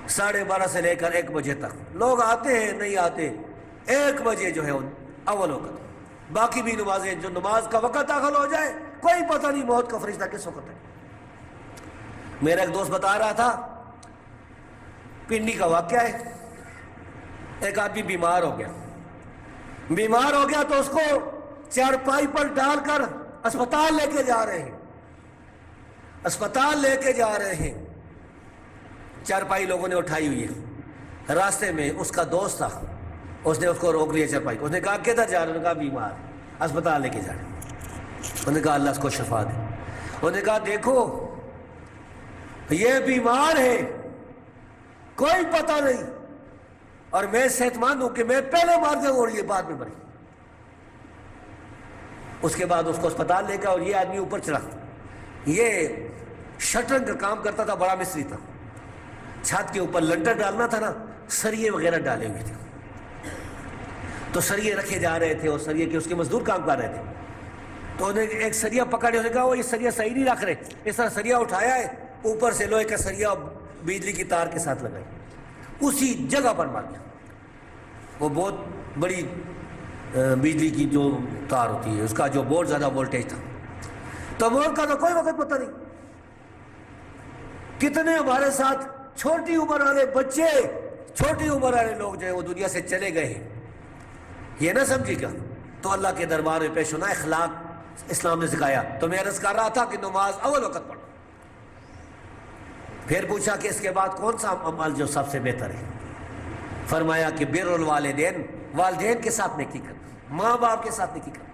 12:30 سے لے کر 1 بجے تک. لوگ آتے ہیں نہیں آتے، 1 بجے جو ہے اول وقت. باقی بھی نمازیں جو نماز کا وقت داخل ہو جائے کوئی پتہ نہیں موت کا فرشتہ کس وقت ہے. میرا ایک دوست بتا رہا تھا پنڈی کا واقعہ ہے. ایک آدمی بیمار ہو گیا تو اس کو چارپائی پر ڈال کر اسپتال لے کے جا رہے ہیں. چارپائی لوگوں نے اٹھائی ہوئی ہے. راستے میں اس کا دوست تھا، اس نے اس کو روک لیا چارپائی کو. اس نے کہا کدھر جا رہے؟ انہوں نے کہا بیمار، اسپتال لے کے جا رہے. انہوں نے کہا اللہ اس کو شفا دے. انہوں نے کہا دیکھو یہ بیمار ہے، کوئی پتہ نہیں، اور میں صحت مند ہوں کہ میں پہلے مار جاؤں اور یہ بعد میں مرے. اس کے بعد اس کو اسپتال لے گیا اور یہ آدمی اوپر چڑھا. یہ شٹرنگ کا کام کرتا تھا، بڑا مستری تھا. چھت کے اوپر لنٹر ڈالنا تھا نا، سریے وغیرہ ڈالے ہوئے تھے. تو سریے رکھے جا رہے تھے اور سریے کے اس کے مزدور کام کر رہے تھے. تو انہیں ایک سریا پکڑے، انہوں نے کہا وہ یہ سریا صحیح نہیں رکھ رہے. اس طرح سریا اٹھایا ہے، اوپر سے لوہے کا سریا بجلی کی تار کے ساتھ لگائی، اسی جگہ پر مار گیا. وہ بہت بڑی بجلی کی جو تار ہوتی ہے اس کا جو بہت زیادہ وولٹیج تھا. تو موت کا تو کوئی وقت پتہ نہیں. کتنے ہمارے ساتھ چھوٹی عمر والے بچے، چھوٹی عمر والے لوگ جو ہے وہ دنیا سے چلے گئے ہیں. یہ نہ سمجھے گا تو اللہ کے دربار میں پیش ہونا اخلاق اسلام نے سکھایا. تو میں عرض کر رہا تھا کہ نماز اول وقت پڑھو. پھر پوچھا کہ اس کے بعد کون سا عمل جو سب سے بہتر ہے؟ فرمایا کہ بر الوالدین، والدین کے ساتھ نیکی کرنا، ماں باپ کے ساتھ نیکی کرنا.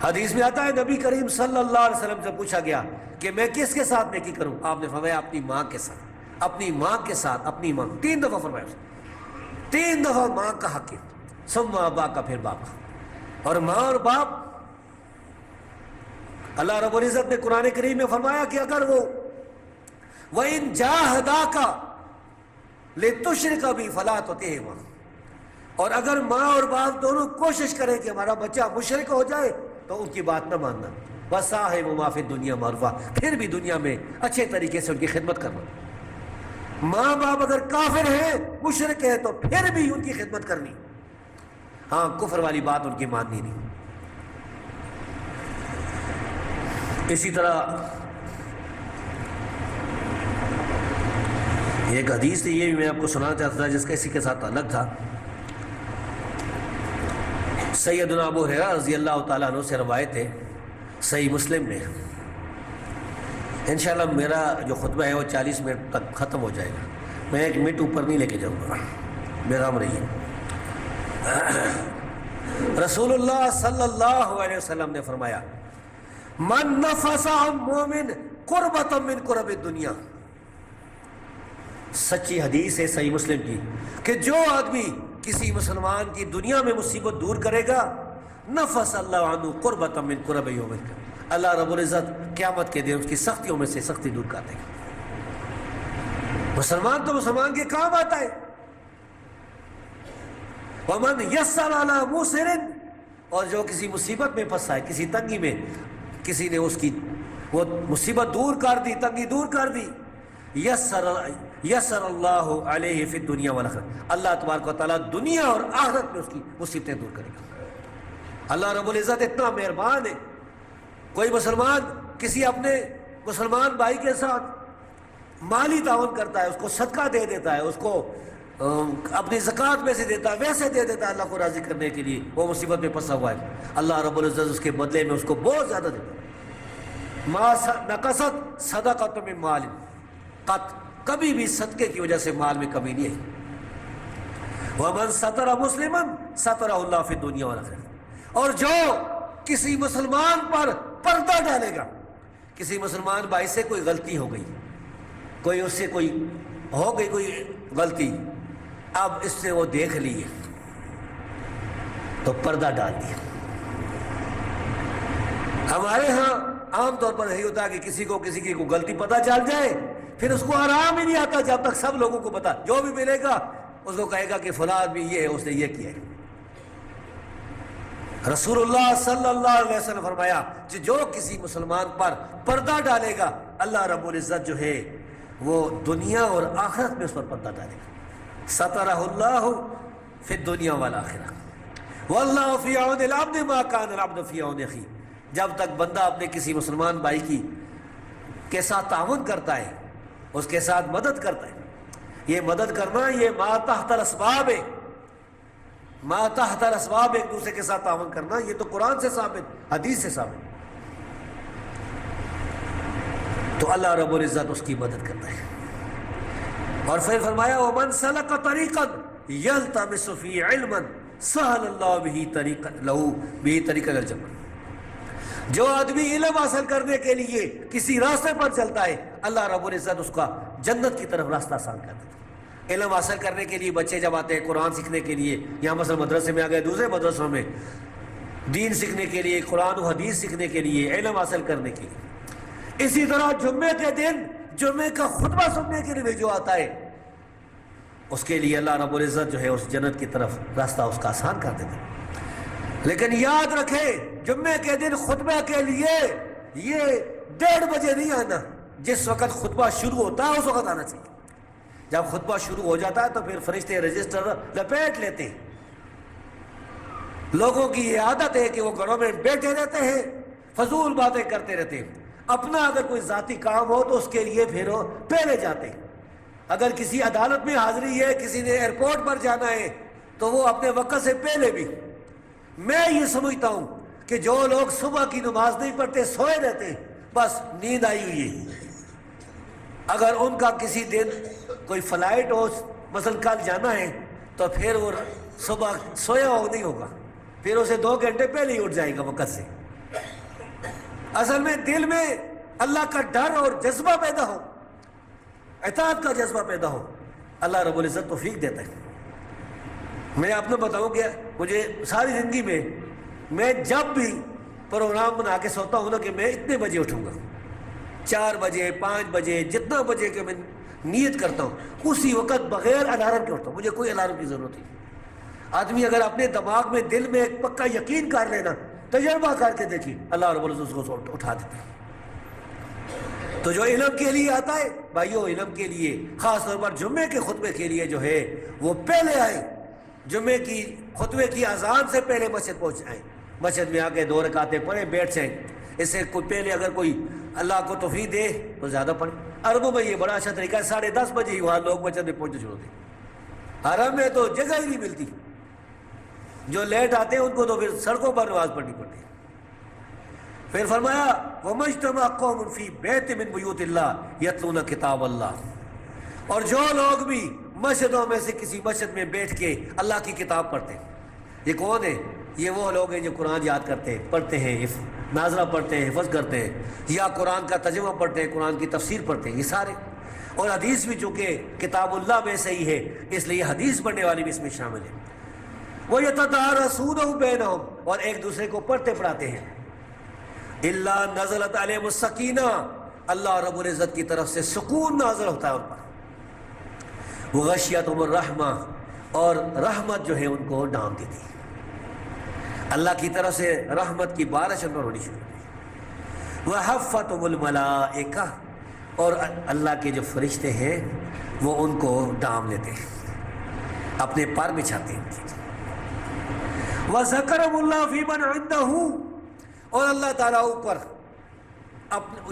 حدیث میں آتا ہے نبی کریم صلی اللہ علیہ وسلم سے پوچھا گیا کہ میں کس کے ساتھ نیکی کروں؟ آپ نے فرمایا اپنی ماں کے ساتھ، اپنی ماں کے ساتھ، اپنی ماں. 3 دفعہ فرمایا، 3 دفعہ ماں کا حق ہے، ثم ابا کا، پھر باپ کا. اور ماں اور باپ اللہ رب العزت نے قرآن کریم میں فرمایا کہ اگر وہ وَإِن جَاهَدَاكَ لِتُشْرِكَ بِي فَلَا تُطِعْهُمَا، اور اگر ماں اور باپ دونوں کوشش کریں کہ ہمارا بچہ مشرک ہو جائے تو ان کی بات نہ ماننا. وَصَاحِبْهُمَا فِي الدُّنْيَا مَعْرُوفًا، پھر بھی دنیا میں اچھے طریقے سے ان کی خدمت کرنا. ماں باپ اگر کافر ہیں، مشرک ہیں، تو پھر بھی ان کی خدمت کرنی. ہاں کفر والی بات ان کی ماننی نہیں. اسی طرح ایک حدیث تھی، یہ بھی میں آپ کو سنانا چاہتا تھا جس کا اسی کے ساتھ تعلق تھا. سیدنا ابو ہریرہ رضی اللہ تعالیٰ عنہ سے روایت ہے صحیح مسلم میں. انشاءاللہ میرا جو خطبہ ہے وہ 40 منٹ تک ختم ہو جائے گا. میں 1 منٹ اوپر نہیں لے کے جاؤں گا، بیغام رہیے. رسول اللہ صلی اللہ علیہ وسلم نے فرمایا من نفس عن مومن قربۃ من قرب الدنیا. سچی حدیث ہے صحیح مسلم کی کہ جو آدمی کسی مسلمان کی دنیا میں مصیبت دور کرے گا، نفس اللہ عنہ قربۃ من قرب یوم القیامہ، اللہ رب العزت قیامت کے دن اس کی سختیوں میں سے سختی دور کر دے گا. مسلمان تو مسلمان کے کام آتا ہے. ومن یسر علی موسر، اور جو کسی مصیبت میں پھنسا ہے، کسی تنگی میں، کسی نے اس کی وہ مصیبت دور کر دی، تنگی دور کر دی، یسر اللہ علیہ فی الدنیا والآخرہ، اللہ تبارک و تعالیٰ دنیا اور آخرت میں اس کی مصیبتیں دور کرے گا. اللہ رب العزت اتنا مہربان ہے. کوئی مسلمان کسی اپنے مسلمان بھائی کے ساتھ مالی تعاون کرتا ہے، اس کو صدقہ دے دیتا ہے، اس کو اپنی زکوٰۃ میں سے دیتا ہے، ویسے دے دیتا ہے اللہ کو راضی کرنے کے لیے، وہ مصیبت میں پھنسا ہوا ہے، اللہ رب العزت اس کے بدلے میں اس کو بہت زیادہ دیتا ہے. ما نقصت صدقۃ من مال قط، کبھی بھی صدقے کی وجہ سے مال میں کمی نہیں ہے. ومن ستر مسلما سترہ اللہ فی الدنیا والآخرہ، اور جو کسی مسلمان پر پردہ ڈالے گا، کسی مسلمان بھائی سے کوئی غلطی ہو گئی، کوئی اس سے کوئی ہو گئی کوئی غلطی، اب اس سے وہ دیکھ لیے تو پردہ ڈال دیا۔ ہمارے ہاں عام طور پر یہی ہوتا ہے کہ کسی کو کسی کی کوئی غلطی پتہ چل جائے، پھر اس کو آرام ہی نہیں آتا جب تک سب لوگوں کو پتا، جو بھی ملے گا اس کو کہے گا کہ فلاں بھی یہ ہے، اس نے یہ کیا ہے۔ رسول اللہ صلی اللہ علیہ وسلم فرمایا کہ جو کسی مسلمان پر پردہ ڈالے گا، اللہ رب العزت جو ہے وہ دنیا اور آخرت میں اس پر پردہ ڈالے گا۔ سترہ اللہ فی الدنیا والآخرہ واللہ فی عون العبد ما کان العبد فی عون اخیہ۔ جب تک بندہ اپنے کسی مسلمان بھائی کے ساتھ تعاون کرتا ہے، اس کے ساتھ مدد کرتا ہے، یہ مدد کرنا یہ ما تحت الاسباب ہے، ما تحت الاسباب، ایک دوسرے کے ساتھ تعاون کرنا، یہ تو قرآن سے ثابت، حدیث سے ثابت، تو اللہ رب العزت اس کی مدد کرتا ہے۔ اور پھر فرمایا وَمَنْ سَلَكَ طَرِيقًا يَلْتَمِسُ فِيهِ عِلْمًا سَهَلَ اللَّهُ بِهِ طَرِيقًا إِلَى الْجَنَّةِ۔ جو آدمی علم حاصل کرنے کے لیے کسی راستے پر چلتا ہے، اللہ رب العزت اس کا جنت کی طرف راستہ آسان کر دیتا ہے۔ علم حاصل کرنے کے لیے بچے جب آتے ہیں قرآن سیکھنے کے لیے، یہاں مثلا مدرسے میں آ گئے، دوسرے مدرسوں میں دین سیکھنے کے لیے، قرآن و حدیث سیکھنے کے لیے، علم حاصل کرنے کے لیے۔ اسی طرح جمعے کے دن جمعے کا خطبہ سننے کے لیے جو آتا ہے، اس کے لیے اللہ رب العزت جو ہے اس جنت کی طرف راستہ اس کا آسان کر دیتا ہے۔ لیکن یاد رکھیں جمعے کے دن خطبہ کے لیے یہ 1:30 بجے نہیں آنا، جس وقت خطبہ شروع ہوتا ہے اس وقت آنا چاہیے۔ جب خطبہ شروع ہو جاتا ہے تو پھر فرشتے رجسٹر لپیٹ لیتے ہیں۔ لوگوں کی یہ عادت ہے کہ وہ گھروں میں بیٹھے رہتے ہیں، فضول باتیں کرتے رہتے ہیں، اپنا اگر کوئی ذاتی کام ہو تو اس کے لیے پھر وہ پہلے جاتے ہیں۔ اگر کسی عدالت میں حاضری ہے، کسی نے ایئرپورٹ پر جانا ہے تو وہ اپنے وقت سے پہلے بھی۔ میں یہ سمجھتا ہوں کہ جو لوگ صبح کی نماز نہیں پڑھتے، سوئے رہتے ہیں، بس نیند آئی ہوئی ہے، اگر ان کا کسی دن کوئی فلائٹ ہو، مثلا کل جانا ہے، تو پھر وہ صبح سویا ہو نہیں ہوگا، پھر اسے 2 گھنٹے پہلے ہی اٹھ جائے گا وقت سے۔ اصل میں دل میں اللہ کا ڈر اور جذبہ پیدا ہو، اطاعت کا جذبہ پیدا ہو، اللہ رب العزت توفیق دیتا ہے۔ میں آپ نے بتاؤں کہ مجھے ساری زندگی میں جب بھی پروگرام بنا کے سوتا ہوں نا کہ میں اتنے بجے اٹھوں گا، 4 بجے 5 بجے جتنا بجے کہ میں نیت کرتا ہوں اسی وقت بغیر الارم کے اٹھتا ہوں، مجھے کوئی الارم کی ضرورت نہیں۔ آدمی اگر اپنے دماغ میں دل میں ایک پکا یقین کر لینا، تجربہ کر کے دیکھیے، اللہ رب العزت اس کو اٹھا دیتا ہے۔ تو جو علم کے لیے آتا ہے بھائیو، علم کے لیے خاص طور پر جمعے کے خطبے کے لیے جو ہے وہ پہلے آئے، جمعے کی خطبے کی اذان سے پہلے مسجد پہنچ جائیں، مسجد میں آ کے 2 رکعتیں پڑھیں، بیٹھ جائیں۔ اس سے کوئی پہلے اگر کوئی اللہ کو توفیق دے تو زیادہ پڑھیں۔ عربوں میں یہ بڑا اچھا طریقہ ہے، 10:30 بجے ہی وہاں لوگ مسجد میں پہنچنا شروع ہوتے ہیں۔ عرب میں تو جگہ ہی نہیں ملتی، جو لیٹ آتے ہیں ان کو تو پھر سڑکوں پر نماز پڑھنی پڑتی ہے۔ پھر فرمایا وَمَا اجْتَمَعَ قَوْمٌ فِي بَيْتٍ مِّن بُيُوتِ اللَّهِ يَتْلُونَ کتاب اللہ، اور جو لوگ بھی مسجدوں میں سے کسی مسجد میں بیٹھ کے اللہ کی کتاب پڑھتے ہیں۔ یہ کون ہے؟ یہ وہ لوگ ہیں جو قرآن یاد کرتے ہیں، پڑھتے ہیں، ناظرہ پڑھتے ہیں، حفظ کرتے ہیں، یا قرآن کا ترجمہ پڑھتے ہیں، قرآن کی تفسیر پڑھتے ہیں، یہ سارے۔ اور حدیث بھی چونکہ کتاب اللہ میں سے ہی ہے اس لیے حدیث پڑھنے والی بھی اس میں شامل ہے۔ وَيَتَدَارَسُونَهُ بَيْنَهُمْ، اور ایک دوسرے کو پڑھتے پڑھاتے ہیں۔ إِلَّا نَزَلَتْ عَلَيْهِمُ السَّكِينَةُ، اللہ رب العزت کی طرف سے سکون نازل ہوتا ہے ان پر۔ وَغَشِيَتْهُمُ الرَّحْمَةُ، اور رحمت جو ہے ان کو ڈھانپ دیتی ہے، اللہ کی طرف سے رحمت کی بارش ان پر ہونی شروع ہوئی۔ وَحَفَّتْهُمُ الْمَلَائِكَةُ، اور اللہ کے جو فرشتے ہیں وہ ان کو ڈھانپ لیتے ہیں، اپنے پر بچھاتے ہیں۔ وَذَكَرَهُمُ اللَّهُ فِي مَنْ عِندَهُ، اور اللہ تعالیٰ اوپر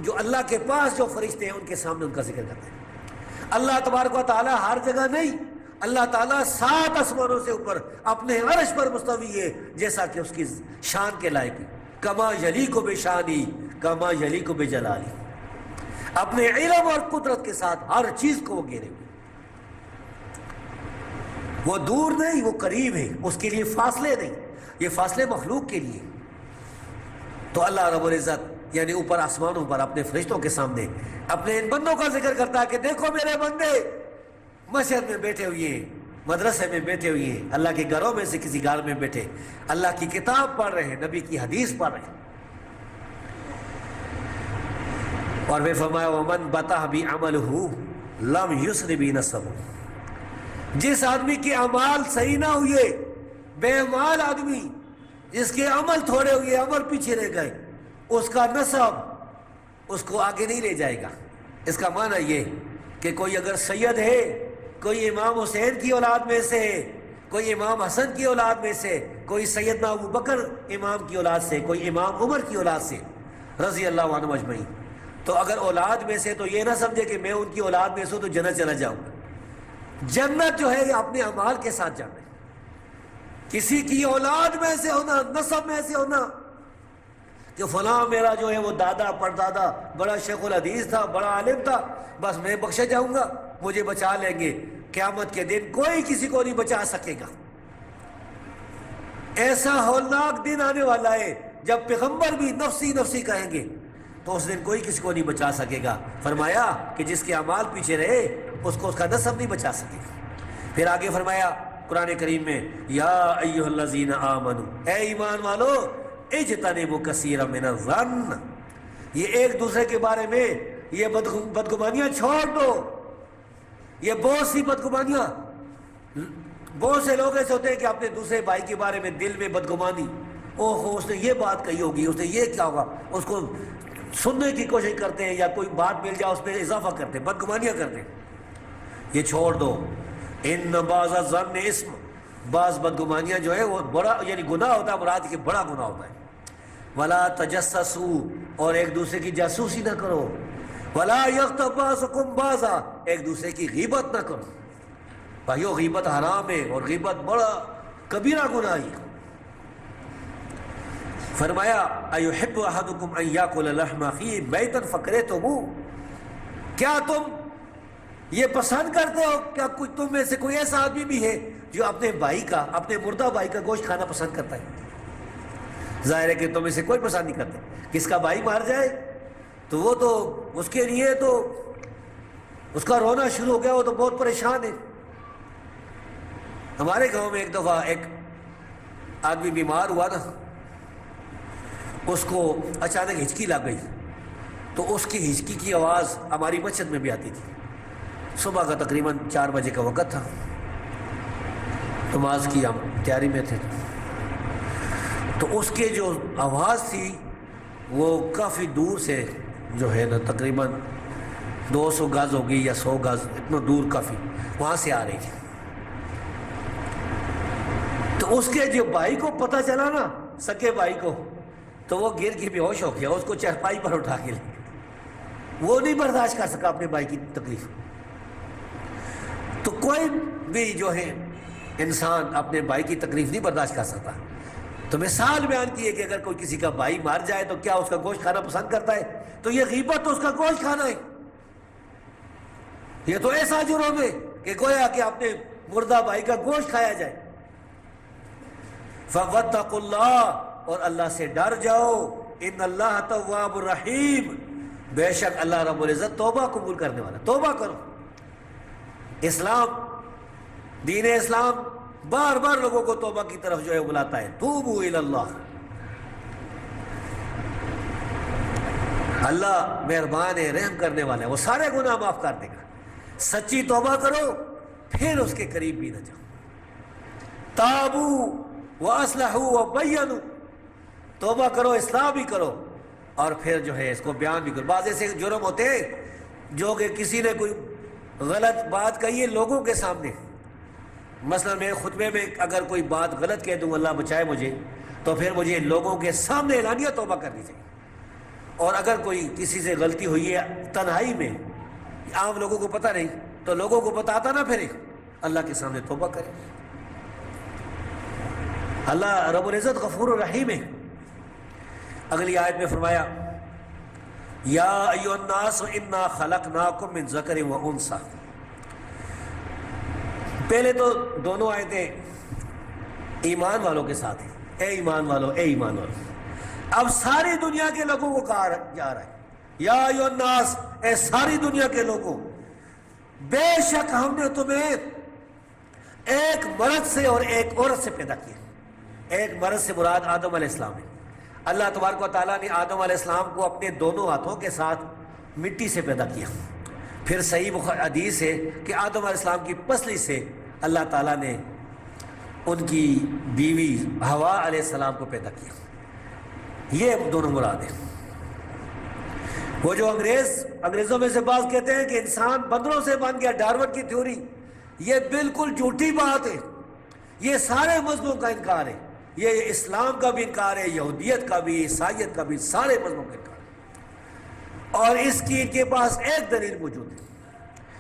جو اللہ کے پاس جو فرشتے ہیں ان کے سامنے ان کا ذکر کرتے ہیں۔ اللہ تبارک و تعالیٰ ہر جگہ نہیں، اللہ تعالیٰ 7 آسمانوں سے اوپر اپنے عرش پر مستوی ہے، جیسا کہ اس کی شان کے لائق ہے۔ کما یلیق بشانی کما یلیق بجلالی، اپنے علم اور قدرت کے ساتھ ہر چیز کو وہ گھیرے ہوئے، وہ دور نہیں، وہ قریب ہے، اس کے لیے فاصلے نہیں۔ یہ فاصلے مخلوق کے لیے. تو اللہ رب العزت یعنی اوپر آسمانوں پر اپنے فرشتوں کے سامنے اپنے ان بندوں کا ذکر کرتا ہے کہ دیکھو میرے بندے مسجد میں بیٹھے ہوئے ہیں, مدرسے میں بیٹھے ہوئے ہیں, اللہ کے گھروں میں سے کسی گھر میں بیٹھے اللہ کی کتاب پڑھ رہے ہیں, نبی کی حدیث پڑھ رہے ہیں. اور وہ فرمایا ومن بطہ بعملہ لم یسر بنسبہ, جس آدمی کے اعمال صحیح نہ ہوئے, بے اعمال آدمی جس کے عمل تھوڑے ہوئے, عمل پیچھے رہ گئے, اس کا نسب اس کو آگے نہیں لے جائے گا. اس کا معنی یہ کہ کوئی اگر سید ہے, کوئی امام حسین کی اولاد میں سے ہے, کوئی امام حسن کی اولاد میں سے, کوئی سیدنا ابو بکر امام کی اولاد سے, کوئی امام عمر کی اولاد سے رضی اللہ عنہ اجمعین, تو اگر اولاد میں سے تو یہ نہ سمجھے کہ میں ان کی اولاد میں سے ہوں تو جنت چلا جاؤں گا. جنت جو ہے اپنے اعمال کے ساتھ جانا ہے. کسی کی اولاد میں سے ہونا, نسب میں سے ہونا کہ فلاں میرا جو ہے وہ دادا پردادا بڑا شیخ الحدیث تھا, بڑا عالم تھا, بس میں بخشے جاؤں گا, مجھے بچا لیں گے, قیامت کے دن کوئی کسی کو نہیں بچا سکے گا. ایسا ہولناک دن آنے والا ہے جب پیغمبر بھی نفسی نفسی کہیں گے تو اس دن کوئی کسی کو نہیں بچا سکے گا. فرمایا کہ جس کے اعمال پیچھے رہے اس کو اس کا نسب نہیں بچا سکے گا. پھر آگے فرمایا قرآن کریم میں یا ایھا الذین آمنوا, اے ایمان والو, اجتنبوا کثیرا من الظن, یہ ایک دوسرے کے بارے میں یہ بدگمانیاں چھوڑ دو. یہ بہت سی بدگمانیاں, بہت سے لوگ ایسے ہوتے ہیں کہ اپنے دوسرے بھائی کے بارے میں دل میں بدگمانی, اوہ اس نے یہ بات کہی ہوگی, اس نے یہ کیا ہوگا, اس کو سننے کی کوشش کرتے ہیں یا کوئی بات مل جائے اس پہ اضافہ کرتے ہیں, بدگمانیاں کرتے ہیں. یہ چھوڑ دو. ان بعض الظن اسم, بعض بدگمانیاں جو ہے وہ بڑا یعنی گناہ ہوتا ہے, مراد کہ بڑا گناہ ہوتا ہے. ولا تجسسوا, اور ایک دوسرے کی جاسوسی نہ کرو. ولا یغتب بعضکم بعضا, ایک دوسرے کی غیبت نہ کرو. بھائیو غیبت حرام ہے اور غیبت بڑا کبیرہ گناہ ہے. فرمایا ایحب احدکم ان یاکل لحم اخیہ میتا فکرہتموہ, کیا تم یہ پسند کرتے ہو, کیا تم میں سے کوئی ایسا آدمی بھی ہے جو اپنے بھائی کا, اپنے مردہ بھائی کا گوشت کھانا پسند کرتا ہے؟ ظاہر ہے کہ تم میں سے کوئی پسند نہیں کرتے. کس کا بھائی مار جائے تو وہ تو اس کے لیے تو اس کا رونا شروع ہو گیا, وہ تو بہت پریشان ہے. ہمارے گاؤں میں ایک دفعہ ایک آدمی بیمار ہوا نا, اس کو اچانک ہچکی لگ گئی, تو اس کی ہچکی کی آواز ہماری مسجد میں بھی آتی تھی. صبح کا تقریباً 4 بجے کا وقت تھا, نماز کی ہم تیاری میں تھے, تو اس کے جو آواز تھی وہ کافی دور سے جو ہے نا تقریباً 200 گز ہوگی یا 100 گز, اتنا دور کافی وہاں سے آ رہی تھی. تو اس کے جو بھائی کو پتہ چلا نا, سکے بھائی کو, تو وہ گر کے بے ہوش ہو گیا, اس کو چرپائی پر اٹھا کے لے. وہ نہیں برداشت کر سکا اپنے بھائی کی تکلیف. تو کوئی بھی جو ہے انسان اپنے بھائی کی تکلیف نہیں برداشت کر سکتا. تو مثال بیان کی ہے کہ اگر کوئی کسی کا بھائی مار جائے تو کیا اس کا گوشت کھانا پسند کرتا ہے؟ تو یہ غیبت تو اس کا گوشت کھانا ہے. یہ تو ایسا جرم ہے کہ گویا کہ اپنے مردہ بھائی کا گوشت کھایا جائے. فَوَاتَّقُوا اللَّهَ, اور اللہ سے ڈر جاؤ. ان اللہ تواب الرحیم, بے شک اللہ رب العزت توبہ قبول کرنے والا. توبہ کرو. اسلام, دین اسلام بار بار لوگوں کو توبہ کی طرف جو ہے بلاتا ہے. توبوا الی اللہ, اللہ مہربان ہے, رحم کرنے والا ہے, وہ سارے گناہ معاف کر دے گا. سچی توبہ کرو, پھر اس کے قریب بھی نہ جاؤ. تابوا واصلحوا وبینوا, توبہ کرو, اصلاح بھی کرو, اور پھر جو ہے اس کو بیان بھی کرو. بعض ایسے جرم ہوتے ہیں جو کہ کسی نے کوئی غلط بات کہی ہے لوگوں کے سامنے, مثلا میں خطبے میں اگر کوئی بات غلط کہہ دوں, اللہ بچائے مجھے, تو پھر مجھے لوگوں کے سامنے اعلانیہ توبہ کرنی چاہیے. اور اگر کوئی کسی سے غلطی ہوئی ہے تنہائی میں, عام لوگوں کو پتہ نہیں, تو لوگوں کو بتاتا نہ پھرے, اللہ کے سامنے توبہ کرے. اللہ رب العزت غفور الرحیم ہے. اگلی آیت میں فرمایا یا ایھا الناس انا خلقناکم من ذکر و انثی. پہلے تو دونوں آیتیں ایمان والوں کے ساتھ ہیں, اے ایمان والو، اے ایمان والو۔ اب ساری دنیا کے لوگوں کو کہا جا رہا ہے یا ایھا الناس، اے ساری دنیا کے لوگوں، بے شک ہم نے تمہیں ایک مرد سے اور ایک عورت سے پیدا کیا۔ ایک مرد سے مراد آدم علیہ السلام ہے۔ اللہ تبارک و تعالیٰ نے آدم علیہ السلام کو اپنے دونوں ہاتھوں کے ساتھ مٹی سے پیدا کیا۔ پھر صحیح حدیث ہے کہ آدم علیہ السلام کی پسلی سے اللہ تعالیٰ نے ان کی بیوی حوا علیہ السلام کو پیدا کیا۔ یہ دونوں مراد ہیں۔ وہ جو انگریزوں میں سے بعض کہتے ہیں کہ انسان بندروں سے بن گیا، ڈارون کی تھیوری، یہ بالکل جھوٹی بات ہے۔ یہ سارے مذہبوں کا انکار ہے، یہ اسلام کا بھی انکار ہے، یہودیت کا بھی، عیسائیت کا بھی، سارے مذہبوں کا انکار ہے۔ اور اس کی ان کے پاس ایک دلیل موجود ہے۔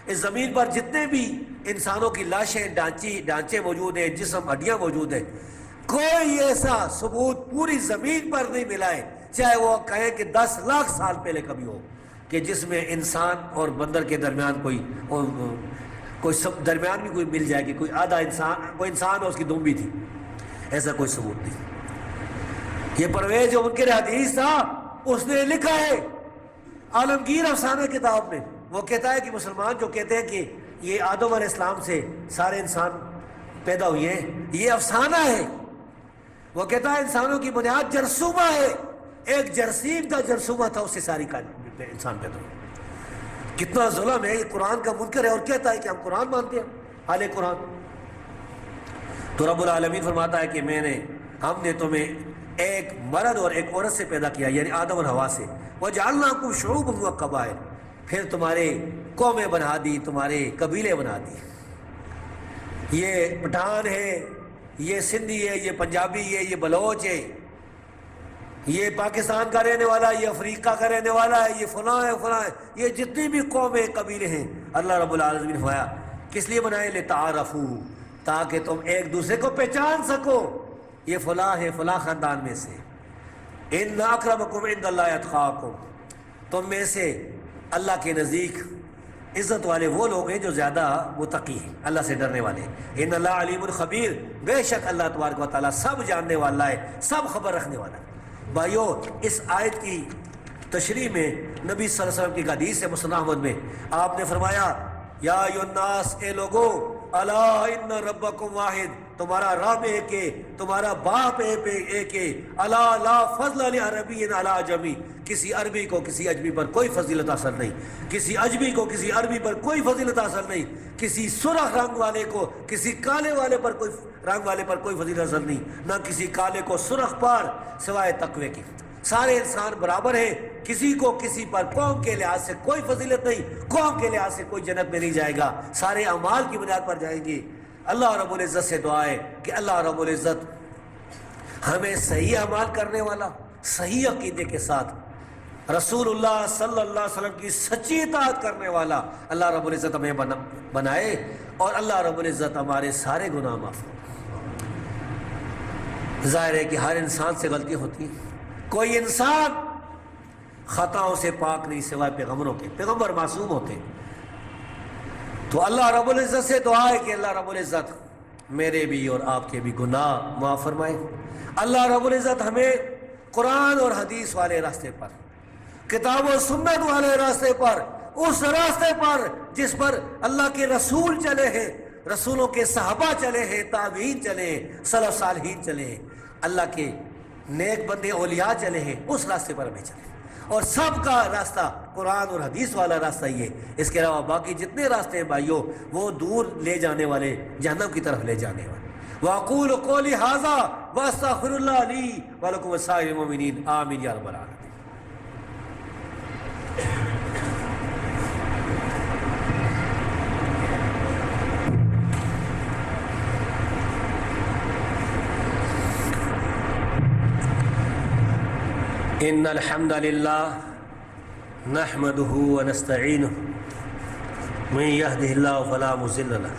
اس زمین پر جتنے بھی انسانوں کی لاشیں، ڈھانچے موجود ہیں، جسم، ہڈیاں موجود ہیں، کوئی ایسا ثبوت پوری زمین پر نہیں ملا ہے، چاہے وہ کہیں کہ 10 لاکھ سال پہلے کبھی ہو، کہ جس میں انسان اور بندر کے درمیان کوئی درمیان بھی کوئی مل جائے کہ کوئی آدھا انسان اور اس کی دمبی تھی۔ ایسا کوئی ثبوت نہیں۔ یہ پرویز جو منکر حدیث تھا، اس نے لکھا ہے عالمگیر افسانہ کتاب میں، وہ کہتا ہے کہ مسلمان جو کہتے ہیں کہ یہ آدم علیہ السلام سے سارے انسان پیدا ہوئے ہیں، یہ افسانہ ہے۔ وہ کہتا ہے انسانوں کی بنیاد جرثومہ ہے، ایک جرثیم کا جرثومہ تھا، اس سے ساری انسان پیدا ہوئے۔ کتنا ظلم ہے، یہ قرآن کا منکر ہے اور کہتا ہے کہ ہم قرآن مانتے ہیں، حال قرآن۔ تو رب العالمین فرماتا ہے کہ ہم نے تمہیں ایک مرد اور ایک عورت سے پیدا کیا، یعنی آدم اور حوا سے۔ وَجَعَلْنَاكُمْ شُعُوبًا وَقَبَائِلَ، پھر تمہارے قومیں بنا دی، تمہارے قبیلے بنا دی۔ یہ پٹھان ہے، یہ سندھی ہے، یہ پنجابی ہے، یہ بلوچ ہے، یہ پاکستان کا رہنے والا، یہ افریقہ کا رہنے والا ہے، یہ فلاں ہے، فلاں ہے، یہ جتنی بھی قومیں قبیلے ہیں، اللہ رب العالمین نے فرمایا کس لیے بنائے؟ لِتَعَارَفُوا، تاکہ تم ایک دوسرے کو پہچان سکو، یہ فلاں ہے، فلاں خاندان میں سے۔ إِنَّ أَكْرَمَكُمْ عِندَ اللَّهِ أَتْقَاكُمْ، تم میں سے اللہ کے نزدیک عزت والے وہ لوگ ہیں جو زیادہ متقی ہیں، اللہ سے ڈرنے والے ہیں۔ إِنَّ اللَّهَ عَلِيمٌ خَبِيرٌ، بے شک اللہ تبارک و تعالیٰ سب جاننے والا ہے، سب خبر رکھنے والا ہے۔ بھائیو، اس آیت کی تشریح میں نبی صلی اللہ علیہ وسلم کی حدیث ہے مسند احمد میں، آپ نے فرمایا یا ایھا الناس، اے لوگو، الا ان ربکم واحد، تمہارا رب ایک ہے، تمہارا باپ ایک ہے، الا لا فضل لعربی علی عجمی، کسی عربی کو کسی اجمی پر کوئی فضیلت حاصل نہیں، کسی اجمی کو کسی عربی پر کوئی فضیلت حاصل نہیں، کسی سرخ رنگ والے کو کسی کالے والے پر کوئی رنگ والے پر کوئی فضیلت حاصل نہیں، نہ کسی کالے کو سرخ پر سوائے تقوی کی۔ سارے انسان برابر ہیں، کسی کو کسی پر قوم کے لحاظ سے کوئی فضیلت نہیں، قوم کے لحاظ سے کوئی جنت میں نہیں جائے گا، سارے اعمال کی بنیاد پر جائیں گے۔ اللہ رب العزت سے دعا ہے کہ اللہ رب العزت ہمیں صحیح اعمال کرنے والا، صحیح عقیدے کے ساتھ رسول اللہ صلی اللہ علیہ وسلم کی سچی اطاعت کرنے والا اللہ رب العزت ہمیں بنائے، اور اللہ رب العزت ہمارے سارے گناہ معاف کرے۔ ظاہر ہے کہ ہر انسان سے غلطی ہوتی ہے، کوئی انسان خطاؤں سے پاک نہیں سوائے پیغمبروں کے، پیغمبر معصوم ہوتے ہیں۔ تو اللہ رب العزت سے دعا ہے کہ اللہ رب العزت میرے بھی اور آپ کے بھی گناہ معاف فرمائے۔ اللہ رب العزت ہمیں قرآن اور حدیث والے راستے پر، کتاب و سنت والے راستے پر، اس راستے پر جس پر اللہ کے رسول چلے ہیں، رسولوں کے صحابہ چلے ہیں، تابعین چلے ہیں، سلف صالحین چلے ہیں، اللہ کے نیک بندے اولیاء چلے ہیں، اس راستے پر ہمیں چلے۔ اور سب کا راستہ قرآن اور حدیث والا راستہ ہی ہے، اس کے علاوہ باقی جتنے راستے ہیں بھائیوں وہ دور لے جانے والے، جہنم کی طرف لے جانے والے۔ وَأَقُولُ قَوْلِي هَٰذَا وَأَسْتَغْفِرُ اللَّهَ لِي وَلَكُمْ وَلِسَائِرِ الْمُؤْمِنِينَ آمین یا رب العالمین۔ ان الحمد للہ نحمده ونستعینه من يهده الله فلا مضل له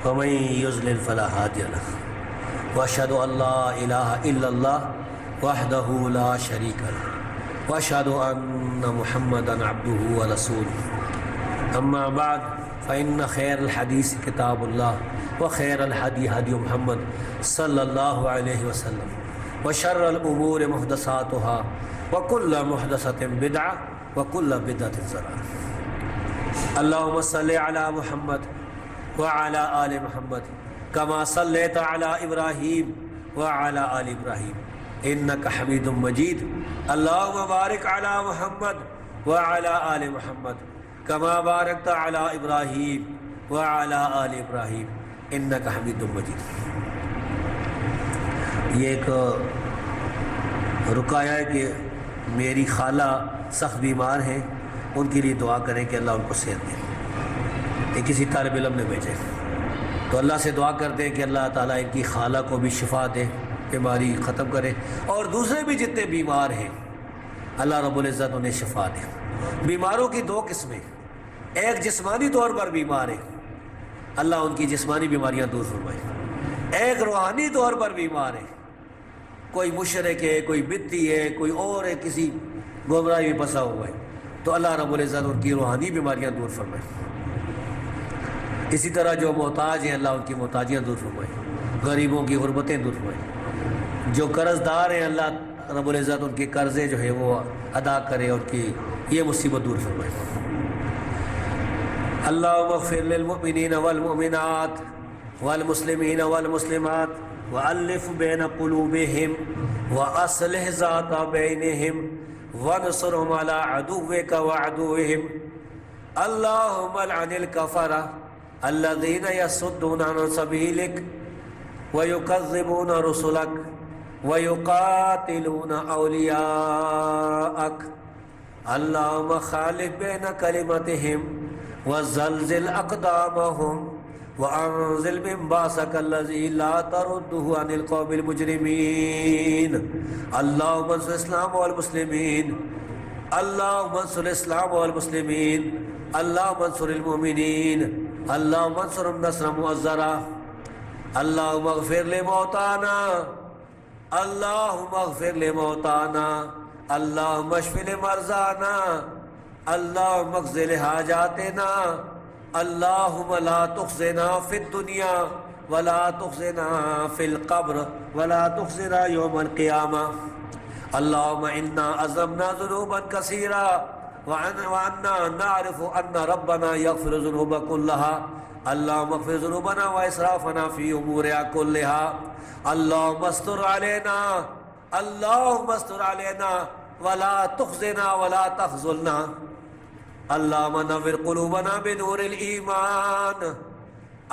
ومن يضلل فلا هادي له واشهد ان لا اله الا الله وحده لا شريك له واشهد ان محمدا عبده ورسوله اما بعد فإن خير الحديث كتاب الله وخير الهدي هدي محمد صلى الله عليه وسلم وشر الأمور محدثاتها وكل محدثة بدعة وكل بدعة ضلالة. اللهم صل على محمد وعلى آل محمد كما صليت على إبراهيم وعلى آل إبراهيم إنك حميد مجيد. اللهم بارك على محمد وعلى آل محمد كما باركت على إبراهيم وعلى آل إبراهيم إنك حميد مجيد. یہ ایک رکایا ہے کہ میری خالہ سخت بیمار ہیں، ان کے لیے دعا کریں کہ اللہ ان کو صحت دے. یہ کسی طالب علم نے بھیجے، تو اللہ سے دعا کرتے ہیں کہ اللہ تعالیٰ ان کی خالہ کو بھی شفا دے، بیماری ختم کرے، اور دوسرے بھی جتنے بیمار ہیں اللہ رب العزت انہیں شفا دے. بیماروں کی دو قسمیں، ایک جسمانی طور پر بیمار ہے، اللہ ان کی جسمانی بیماریاں دور فرمائے. ایک روحانی طور پر بیمار ہے، کوئی مشرک ہے، کوئی بدعی ہے، کوئی اور ہے، کسی گمراہی میں پھنسا ہوا ہے، تو اللہ رب العزت ان کی روحانی بیماریاں دور فرمائے. اسی طرح جو محتاج ہیں اللہ ان کی محتاجیاں دور فرمائے، غریبوں کی غربتیں دور فرمائے. جو قرض دار ہیں اللہ رب العزت ان کے قرضے جو ہے وہ ادا کرے اور کی یہ مصیبت دور فرمائے. اللہم اغفر للمؤمنین والمؤمنات والمسلمین والمسلمات وألف بین قلوبہم وأصلح ذات بینہم وانصرہم علی عدوک وعدوہم. اللہم العن الکفرہ الذین یصدون عن سبیلک ویکذبون رسلک وَيُقَاتِلُونَ أَوْلِيَاءَكَ. اللهم خالف بين كلمتهم وزلزل أقدامهم وأنزل من بأسك الذي لا ترده عن القوم المجرمين. اللهم انصر الإسلام والمسلمين، اللهم انصر الإسلام والمسلمين، اللهم انصر المؤمنين، اللهم انصرهم نصرا مؤزرا. اللهم اغفر لموتانا، اللهم اغفر لموتانا، اللهم اشف لمرضانا، اللهم اقض لحاجاتنا، اللهم لا تخزنا في الدنيا ولا تخزنا في القبر ولا تخزنا يوم القيامة. اللهم إنا عظمنا ذنوبا كثيرا وعنا نعرف أن ربنا يغفر ذنوب كلها. اللهم اغفر ذنوبنا وإسرافنا في أمورنا كلها. اللهم استر علينا، اللهم استر علينا ولا تخزنا ولا تخذلنا. اللهم نور قلوبنا بنور الإيمان،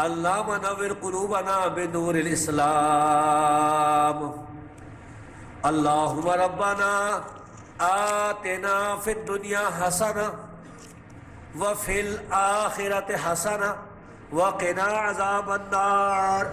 اللهم نور قلوبنا بنور الإسلام. اللهم ربنا آتنا في الدنيا حسنة وفي الآخرة حسنة وقنا عذاب النار.